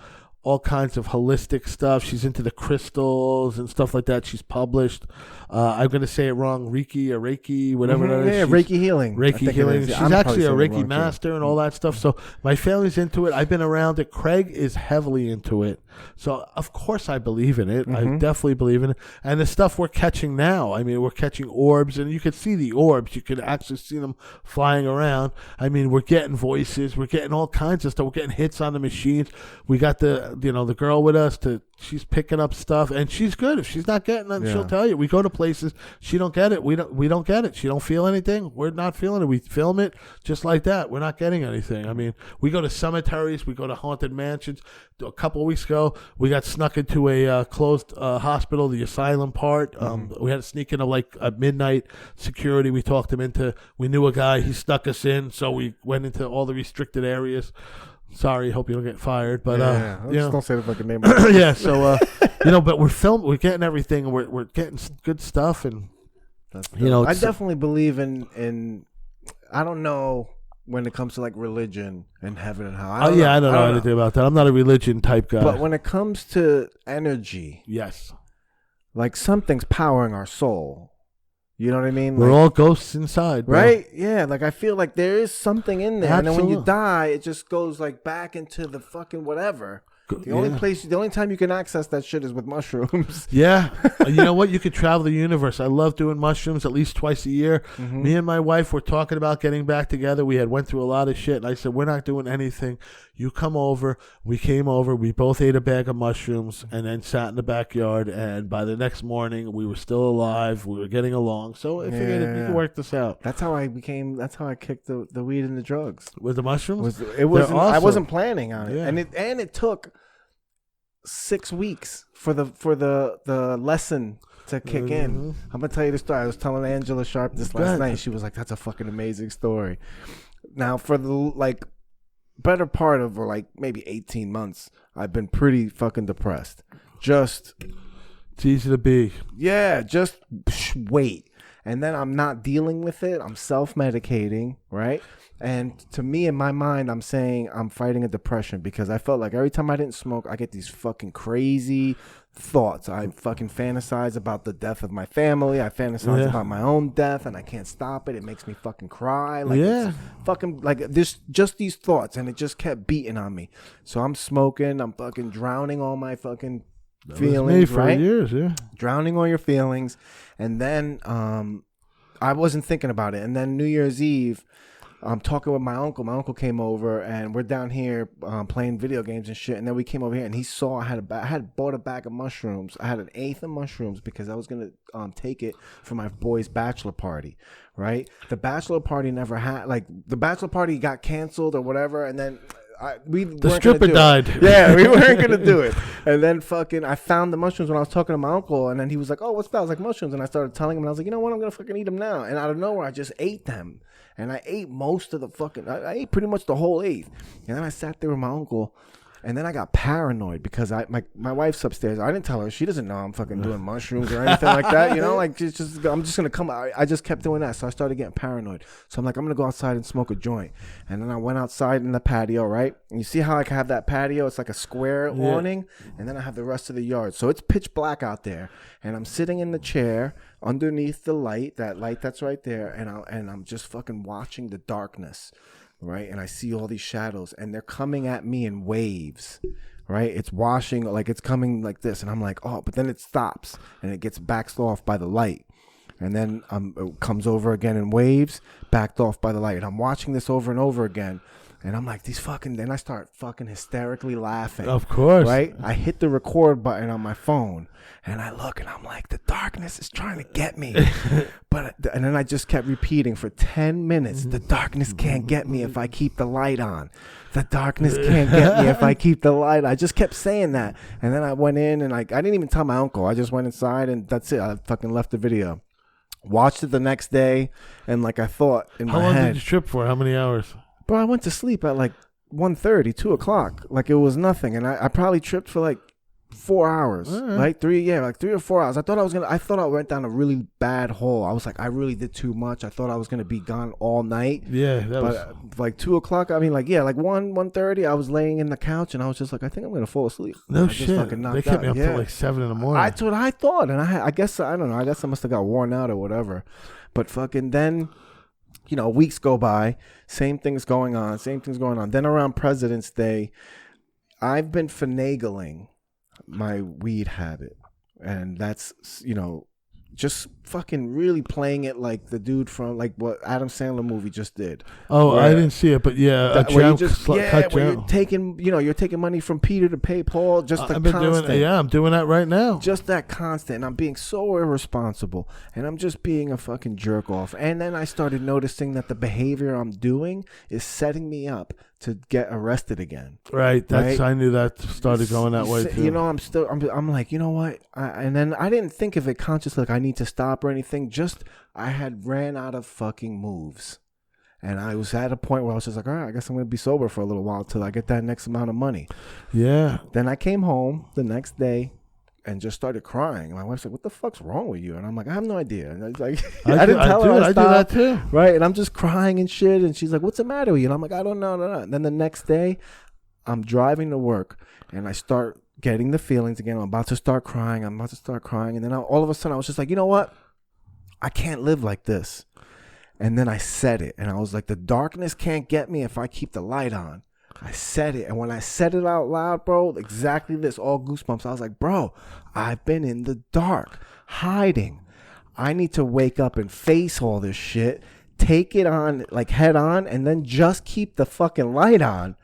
all kinds of holistic stuff. She's into the crystals and stuff like that. She's published. I'm going to say it wrong. Reiki, whatever that is. Yeah, Reiki healing. Reiki healing. She's actually a Reiki master and all that stuff. So my family's into it. I've been around it. Craig is heavily into it. So of course I believe in it. I definitely believe in it. And the stuff we're catching now, I mean, we're catching orbs, and you could see the orbs. You could actually see them flying around. I mean, we're getting voices. We're getting all kinds of stuff. We're getting hits on the machines. We got the girl with us she's picking up stuff, and she's good. If she's not getting it, she'll tell you. We go to places, she don't get it. We don't get it. She don't feel anything. We're not feeling it. We film it just like that. We're not getting anything. I mean, we go to cemeteries, we go to haunted mansions. A couple of weeks ago, we got snuck into a closed hospital, the asylum part. We had to sneak into like a midnight security. We talked him into. We knew a guy. He stuck us in, so we went into all the restricted areas. Sorry, hope you don't get fired, but just don't say the fucking name. Yeah, so but we're getting everything, and we're getting good stuff, and I definitely believe in. I don't know when it comes to like religion and heaven and hell. I don't know anything about that. I'm not a religion type guy. But when it comes to energy, yes, like something's powering our soul. You know what I mean? We're all ghosts inside, bro. Right? Yeah. Like I feel like there is something in there, Absolutely. and then when you die, it just goes like back into the fucking whatever. The only time you can access that shit is with mushrooms. Yeah. You know what? You could travel the universe. I love doing mushrooms at least twice a year. Me and my wife were talking about getting back together. We went through a lot of shit, and I said, we're not doing anything. You come over. We came over. We both ate a bag of mushrooms and then sat in the backyard, and by the next morning, we were still alive. We were getting along. So I figured we could work this out. That's how I kicked the weed and the drugs. With the mushrooms? Awesome. I wasn't planning on it. Yeah. And it took 6 weeks for the lesson to kick in. I'm gonna tell you the story. I was telling Angela Sharp this last night. She was like, "That's a fucking amazing story." Now, for the better part of maybe 18 months, I've been pretty fucking depressed. Just, it's easy to be. Yeah, just wait. And then I'm not dealing with it. I'm self-medicating, right? And to me, in my mind, I'm saying I'm fighting a depression because I felt like every time I didn't smoke, I get these fucking crazy thoughts. I fucking fantasize about the death of my family. I fantasize about my own death, and I can't stop it. It makes me fucking cry. Like, it's fucking like this, just these thoughts, and it just kept beating on me. So I'm smoking. I'm fucking drowning all my fucking feelings, for right? Years, Drowning all your feelings, and then I wasn't thinking about it. And then New Year's Eve, I'm talking with my uncle. My uncle came over, and we're down here playing video games and shit. And then we came over here, and he saw I had bought a bag of mushrooms. I had an eighth of mushrooms because I was gonna take it for my boy's bachelor party, right? The bachelor party never had, like, the bachelor party got canceled or whatever, and then the stripper died. Yeah, we weren't gonna do it. And then fucking, I found the mushrooms when I was talking to my uncle, and then he was like, "Oh, what's that?" I was like, "Mushrooms." And I started telling him, and I was like, "You know what? I'm gonna fucking eat them now." And out of nowhere, I just ate them. And I ate most of the fucking, I ate pretty much the whole eighth. And then I sat there with my uncle, and then I got paranoid because my wife's upstairs. I didn't tell her. She doesn't know I'm fucking doing mushrooms or anything like that. You know, like, I'm just going to come. I just kept doing that. So I started getting paranoid. So I'm like, I'm going to go outside and smoke a joint. And then I went outside in the patio, right? And you see how I have that patio? It's like a square awning. And then I have the rest of the yard. So it's pitch black out there. And I'm sitting in the chair underneath the light, that light that's right there. And I'm just fucking watching the darkness. Right, and I see all these shadows, and they're coming at me in waves. Right, it's washing, like it's coming like this, and I'm like, oh, but then it stops, and it gets backed off by the light, and then it comes over again in waves, backed off by the light. And I'm watching this over and over again, and I'm like, these fucking. Then I start fucking hysterically laughing. Of course, right? I hit the record button on my phone, and I look, and I'm like, the darkness is trying to get me. And then I just kept repeating for 10 minutes, the darkness can't get me if I keep the light on. The darkness can't get me if I keep the light. I just kept saying that. And then I went in, and I didn't even tell my uncle. I just went inside, and that's it. I fucking left the video. Watched it the next day, and like I thought in my head. How long did you trip for? How many hours? Bro, I went to sleep at like 1:30, 2 o'clock. Like it was nothing. And I probably tripped for like 4 hours. Like 3 or 4 hours. I thought I went down a really bad hole. I was like, I really did too much. I thought I was gonna be gone all night. Yeah, but like 2 o'clock, I mean, like, yeah, like 1:30, I was laying in the couch, and I was just like, I think I'm gonna fall asleep. No shit. They kept me up till like 7 in the morning. That's what I thought. And I guess I don't know, I guess I must have got worn out or whatever. But fucking then, you know, weeks go by, same things going on. Then around President's Day, I've been finagling my weed habit. And that's, you know, just fucking really playing it like the dude from, like, what Adam Sandler movie just did. Oh, I didn't see it, but yeah, where you're taking money from Peter to pay Paul. Just the constant. I'm doing that right now. Just that constant. And I'm being so irresponsible, and I'm just being a fucking jerk off. And then I started noticing that the behavior I'm doing is setting me up to get arrested again. Right. I knew that started going that way too. You know, I'm like, you know what? And then I didn't think of it consciously, like I need to stop or anything. Just I had ran out of fucking moves. And I was at a point where I was just like, all right, I guess I'm going to be sober for a little while till I get that next amount of money. Yeah. Then I came home the next day and just started crying. And my wife's like, what the fuck's wrong with you? And I'm like, I have no idea. And I was like, I didn't tell her I stopped. I do that too. Right. And I'm just crying and shit. And she's like, what's the matter with you? And I'm like, I don't know. And then the next day, I'm driving to work, and I start getting the feelings again. I'm about to start crying. And then all of a sudden, I was just like, you know what? I can't live like this. And then I said it. And I was like, the darkness can't get me if I keep the light on. I said it. And when I said it out loud, bro, exactly this, all goosebumps. I was like, bro, I've been in the dark, hiding. I need to wake up and face all this shit, take it on, like head on, and then just keep the fucking light on.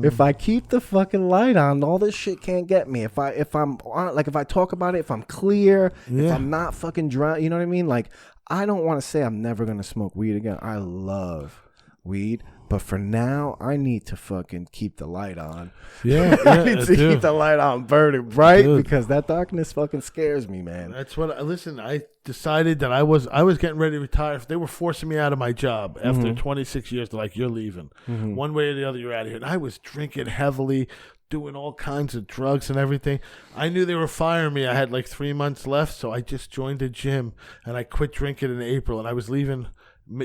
If I keep the fucking light on, all this shit can't get me. If I'm on, like, if I talk about it, if I'm clear, if I'm not fucking drunk, you know what I mean? Like, I don't want to say I'm never going to smoke weed again. I love weed. But for now, I need to fucking keep the light on. Yeah, I need to keep the light on burning bright, because that darkness fucking scares me, man. That's what. Listen, I decided that I was getting ready to retire. They were forcing me out of my job after 26 years. They're like, you're leaving. One way or the other, you're out of here. And I was drinking heavily, doing all kinds of drugs and everything. I knew they were firing me. I had like 3 months left, so I just joined a gym, and I quit drinking in April, and I was leaving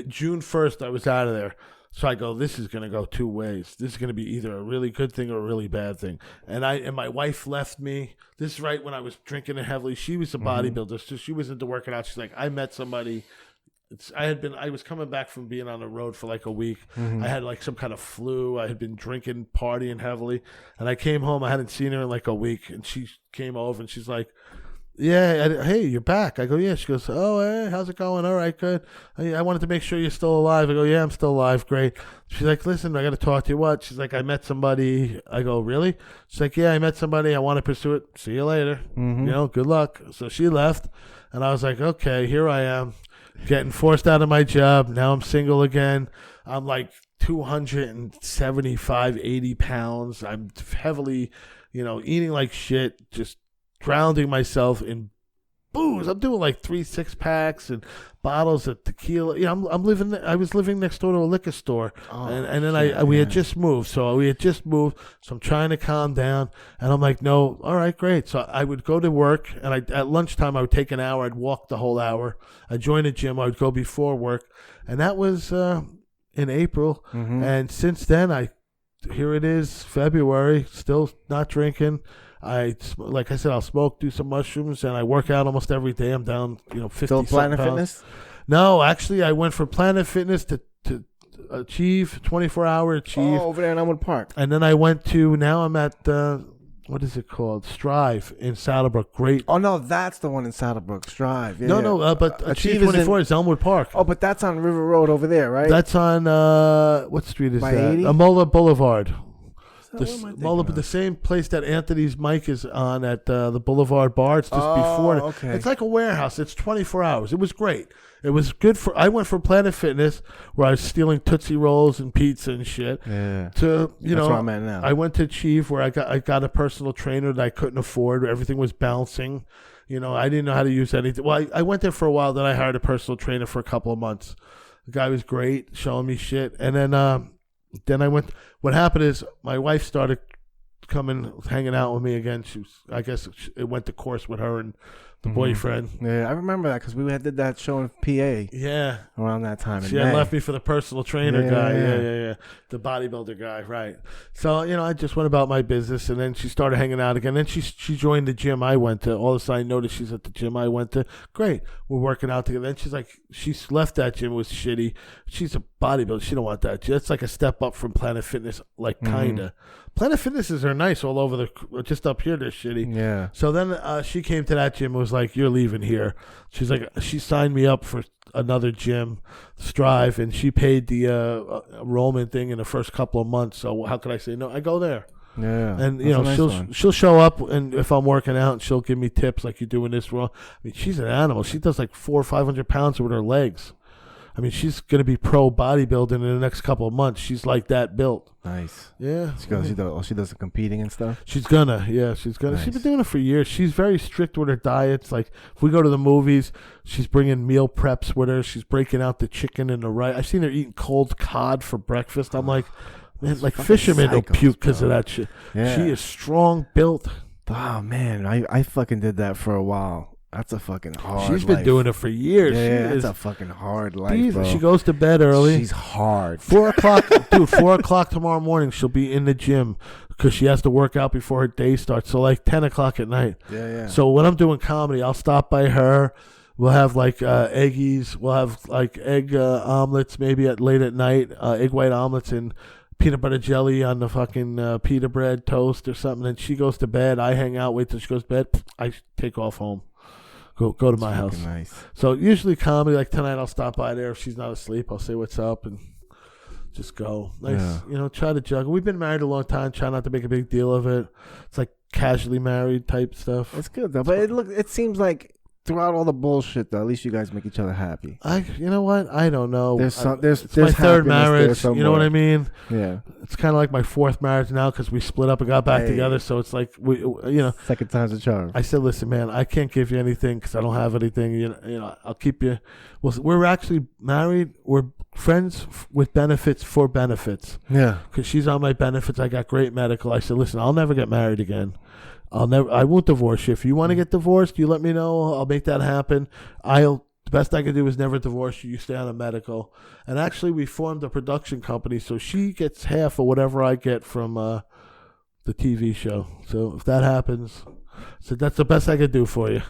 June 1st. I was out of there. So I go, this is going to go two ways. This is going to be either a really good thing or a really bad thing. And my wife left me. This is right when I was drinking it heavily. She was a bodybuilder, so she was into working out. She's like, I met somebody. I was coming back from being on the road for like a week. I had like some kind of flu. I had been drinking, partying heavily. And I came home. I hadn't seen her in like a week. And she came over and she's like, yeah, hey, you're back. I go, yeah. She goes, oh, hey, how's it going? All right, good. I wanted to make sure you're still alive. I go, yeah, I'm still alive. Great. She's like, listen, I got to talk to you. What? She's like, I met somebody. I go, really? She's like, yeah, I met somebody. I want to pursue it. See you later. Good luck. So she left. And I was like, okay, here I am getting forced out of my job. Now I'm single again. I'm like 275, 80 pounds. I'm heavily, eating like shit, just drowning myself in booze. I'm doing like 3 6-packs and bottles of tequila. I was living next door to a liquor store, and then we had just moved. So I'm trying to calm down, and I'm like, no, all right, great. So I would go to work, and at lunchtime I would take an hour. I'd walk the whole hour. I'd join a gym. I would go before work, and that was in April. And since then, here it is, February, still not drinking. Like I said, I'll smoke, do some mushrooms, and I work out almost every day. I'm down, 50 Still Planet Fitness? No, actually, I went from Planet Fitness to Achieve, 24-hour Achieve. Oh, over there in Elmwood Park. And then I went to, now I'm at, what is it called? Strive in Saddlebrook. Great. Oh, no, that's the one in Saddlebrook, Strive. Yeah, no, but Achieve 24 is Elmwood Park. Oh, but that's on River Road over there, right? That's on, what street is by that? 80? Amola Boulevard. The The same place that Anthony's Mike is on at the Boulevard Bar. It's just before it. Okay. It's like a warehouse. It's 24 hours. It was great. It was good I went for Planet Fitness where I was stealing Tootsie Rolls and pizza and shit. Yeah. To That's where I'm at now. I went to Achieve where I got a personal trainer that I couldn't afford. Everything was bouncing. I didn't know how to use anything. Well, I went there for a while. Then I hired a personal trainer for a couple of months. The guy was great, showing me shit. And then I went. What happened is my wife started hanging out with me again. I guess it went to course with her and the boyfriend. Yeah, I remember that because we did that show in PA. Yeah, around that time. She had left me for the personal trainer guy. Yeah, the bodybuilder guy, right? So I just went about my business, and then she started hanging out again. Then she joined the gym I went to. All of a sudden, I noticed she's at the gym I went to. Great, we're working out together. Then she's like, she's left that gym. It was shitty. She's a bodybuilder. She don't want that. It's like a step up from Planet Fitness, like kinda. Planet Fitnesses are nice all over just up here they're shitty. Yeah. So then she came to that gym and was like, you're leaving here. She's like, she signed me up for another gym, Strive, and she paid the enrollment thing in the first couple of months. So how could I say no? I go there. Yeah. And she'll show up, and if I'm working out, and she'll give me tips like you're doing this wrong. I mean, she's an animal. She does like 400 or 500 pounds with her legs. I mean, she's going to be pro bodybuilding in the next couple of months. She's like that built. Nice. Yeah. She does the competing and stuff? She's gonna. Nice. She's been doing it for years. She's very strict with her diets. Like, if we go to the movies, she's bringing meal preps with her. She's breaking out the chicken and the rice. I've seen her eating cold cod for breakfast. I'm like, man, like fishermen will puke because of that shit. Yeah. She is strong built. Oh, man. I fucking did that for a while. That's a fucking hard She's been doing it for years. Yeah, that's a fucking hard life, bro. She goes to bed early. She's hard. 4 o'clock, dude, 4 o'clock tomorrow morning, she'll be in the gym because she has to work out before her day starts. So like 10 o'clock at night. Yeah. So when I'm doing comedy, I'll stop by her. We'll have like eggies. We'll have like egg omelets maybe late at night, egg white omelets and peanut butter jelly on the fucking pita bread toast or something. And she goes to bed. I hang out, wait till she goes to bed. I take off home. Go to my house. Nice. So usually comedy, like tonight, I'll stop by there. If she's not asleep, I'll say what's up and just go. Nice, try to juggle. We've been married a long time. Try not to make a big deal of it. It's like casually married type stuff. It's good though, but it seems like throughout all the bullshit though, at least you guys make each other happy. You know what? I don't know. There's my third marriage. You know what I mean? Yeah. It's kind of like my fourth marriage now because we split up and got back together. So it's like second time's a charm. I said, listen, man, I can't give you anything because I don't have anything. I'll keep you. Well, we're actually married. We're friends with benefits for benefits. Yeah. Because she's on my benefits. I got great medical. I said, listen, I'll never get married again. I won't divorce you. If you want to get divorced, you let me know. I'll make that happen. The best I can do is never divorce you. You stay on a medical. And actually, we formed a production company, so she gets half of whatever I get from the TV show. So if that happens, so that's the best I could do for you.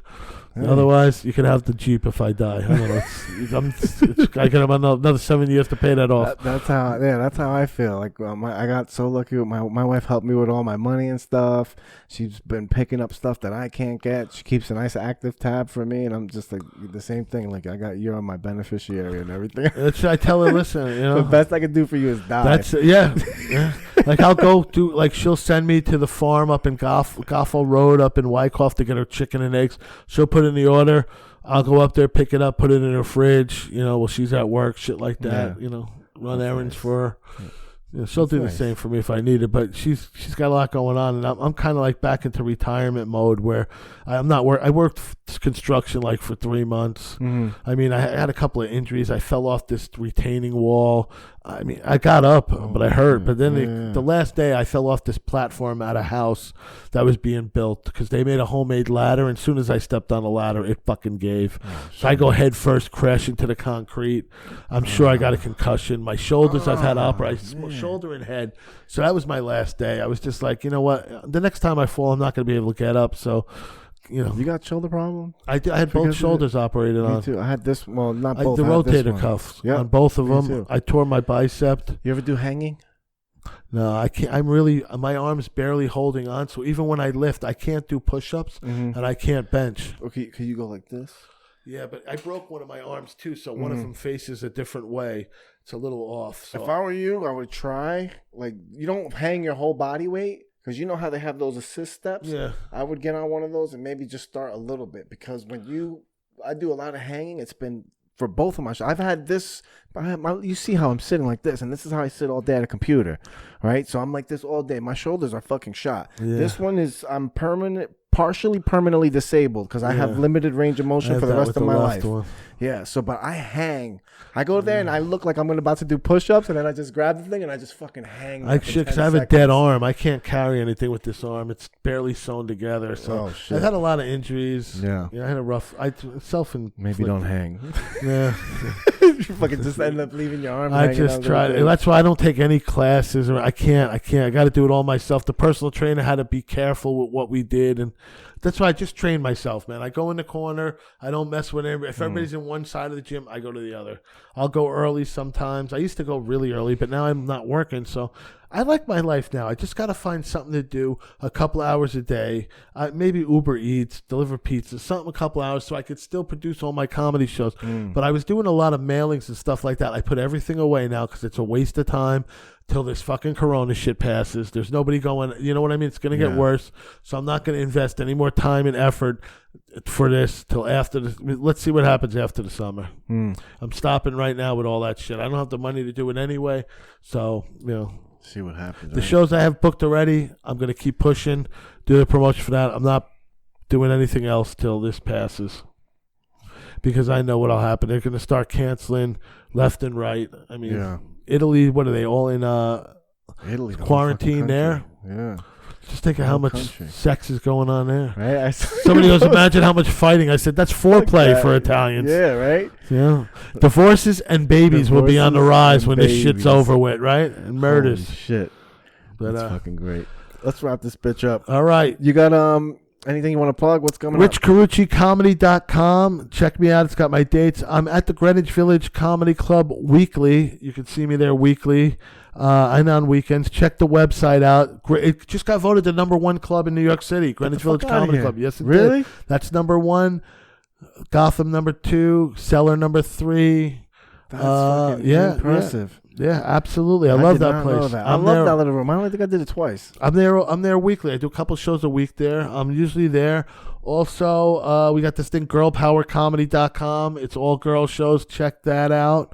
Hey. Otherwise, you can have the Jeep if I die. I don't know. I can have another 7 years to pay that off. That's how I feel. Like I got so lucky. My wife helped me with all my money and stuff. She's been picking up stuff that I can't get. She keeps a nice active tab for me, and I'm just like the same thing. Like you're on my beneficiary and everything. I tell her, listen, the best I can do for you is die. That's yeah. Like I'll go do, like she'll send me to the farm up in Goffle Road up in Wyckoff to get her chicken and eggs. She'll put in the order. I'll go up there, pick it up, put it in her fridge. While she's at work, shit like that. Yeah. Run errands for her. She'll do the same for me if I need it. But she's got a lot going on, and I'm kind of like back into retirement mode where I'm not work. I worked construction like for 3 months. Mm-hmm. I mean, I had a couple of injuries. I fell off this retaining wall. I mean, I got up, but I hurt. But then the last day, I fell off this platform at a house that was being built because they made a homemade ladder. And as soon as I stepped on the ladder, it fucking gave. So I go head first, crash into the concrete. I'm sure I got a concussion. My shoulders, I've had shoulder and head. So that was my last day. I was just like, you know what? The next time I fall, I'm not going to be able to get up. So, You got shoulder problem? I had both shoulders operated on. Me too. I had this. Well, not both. The rotator cuffs on both of them. Too. I tore my bicep. You ever do hanging? No, I can't. My arm's barely holding on. So even when I lift, I can't do push-ups and I can't bench. Okay, can you go like this? Yeah, but I broke one of my arms too, so one of them faces a different way. It's a little off. So. If I were you, I would try. Like, you don't hang your whole body weight. Because you know how they have those assist steps? Yeah. I would get on one of those and maybe just start a little bit. Because I do a lot of hanging. It's been for both of my shoulders. I've had this. You see how I'm sitting like this. And this is how I sit all day at a computer. Right? So I'm like this all day. My shoulders are fucking shot. Yeah. This one is, I'm partially permanently disabled because I have limited range of motion for the rest of my life. Yeah, but I hang. I go there and I look like I'm about to do push-ups, and then I just grab the thing and I just fucking hang. Because I have a dead arm. I can't carry anything with this arm. It's barely sewn together. So I've had a lot of injuries. Yeah. I had a rough. Maybe don't hang. Yeah. You fucking just end up leaving your arm. I just tried. That's why I don't take any classes. I can't. I got to do it all myself. The personal trainer had to be careful with what we did, and that's why I just train myself, man. I go in the corner. I don't mess with anybody. If everybody's in one side of the gym, I go to the other. I'll go early sometimes. I used to go really early, but now I'm not working, so I like my life now. I just got to find something to do a couple hours a day. Maybe Uber Eats, deliver pizza, something a couple hours so I could still produce all my comedy shows. But I was doing a lot of mailings and stuff like that. I put everything away now because it's a waste of time till this fucking corona shit passes. There's nobody going, you know what I mean? It's going to get worse. So I'm not going to invest any more time and effort for this till after let's see what happens after the summer. I'm stopping right now with all that shit. I don't have the money to do it anyway. So, see what happens. The shows I have booked already, I'm going to keep pushing, do the promotion for that. I'm not doing anything else till this passes because I know what'll happen. They're going to start canceling left and right. I mean, Italy, what are they all in Italy, quarantine there? Yeah. Just think of how much sex is going on there. Right? Somebody goes, imagine how much fighting. I said, that's foreplay for Italians. Yeah, right? Yeah. Divorces and babies will be on the rise when this shit's over with, right? And murders. Holy shit. That's fucking great. Let's wrap this bitch up. All right. You got anything you want to plug? What's coming up? RichCarucciComedy.com. Check me out. It's got my dates. I'm at the Greenwich Village Comedy Club weekly. You can see me there weekly. And on weekends. Check the website out. It just got voted the #1 club in New York City. Greenwich Village Comedy Club. Yes, it really? did. That's #1. Gotham #2. Cellar #3. That's fucking impressive. Yeah, absolutely. I love that place. I love that little room. I don't think I did it twice. I'm there weekly. I do a couple shows a week there. I'm usually there. Also, we got this thing, girlpowercomedy.com. It's all girl shows. Check that out.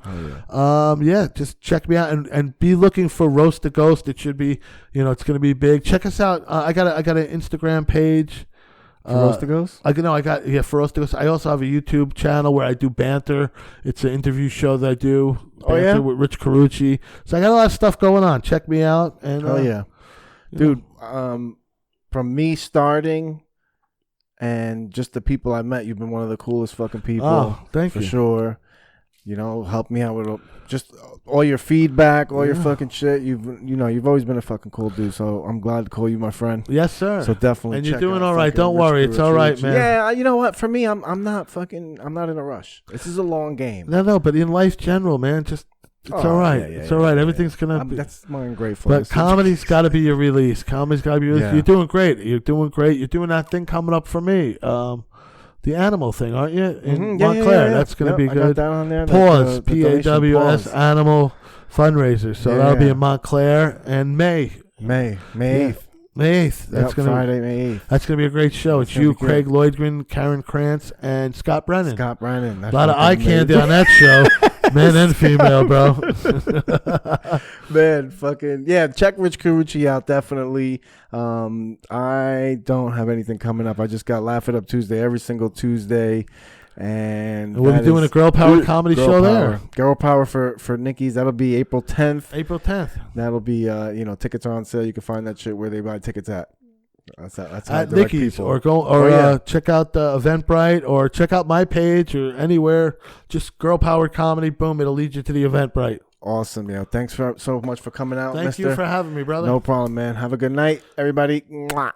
Oh, yeah. Just check me out and be looking for Roast the Ghost. It should be, it's going to be big. Check us out. I got an Instagram page. Ferostigos? I got Ferostigos. I also have a YouTube channel where I do banter. It's an interview show that I do. Banter with Rich Carucci. So I got a lot of stuff going on. Check me out. And dude. From me starting and just the people I met, you've been one of the coolest fucking people. Oh, thank you. For sure. Help me out with just all your feedback, all your fucking shit. You've always been a fucking cool dude. So I'm glad to call you my friend. Yes, sir. So definitely. And you're doing all right. Don't worry. It's all right, man. Yeah, you know what? For me, I'm not in a rush. This is a long game. No, but in life general, man, it's all right. It's all right. Everything's gonna be. That's my gratefulness. But comedy's got to be your release. Comedy's got to be your release. You're doing great. You're doing that thing coming up for me. The animal thing, aren't you? In Montclair. That's going to be good. I got that on there. Pause. PAWS Animal Fundraiser. So that'll be in Montclair and May 8th. May 8th. That's Friday, May 8th. That's going to be a great show. It's you, Craig Lloydgren, Karen Krantz, and Scott Brennan. A lot of eye candy on that show. Men and female, bro. Man, fucking check Rich Carucci out, definitely. I don't have anything coming up. I just got Laugh It Up Tuesday every single Tuesday. And we'll be doing a Girl Power comedy show there. Girl Power for Nikki's. That'll be April 10th. That'll be tickets are on sale. You can find that shit where they buy tickets at. That's at Nikki's people. Check out the Eventbrite or check out my page or anywhere. Just Girl Powered Comedy. Boom! It'll lead you to the Eventbrite. Awesome, thanks so much for coming out. Thank you for having me, brother. No problem, man. Have a good night, everybody. Mwah.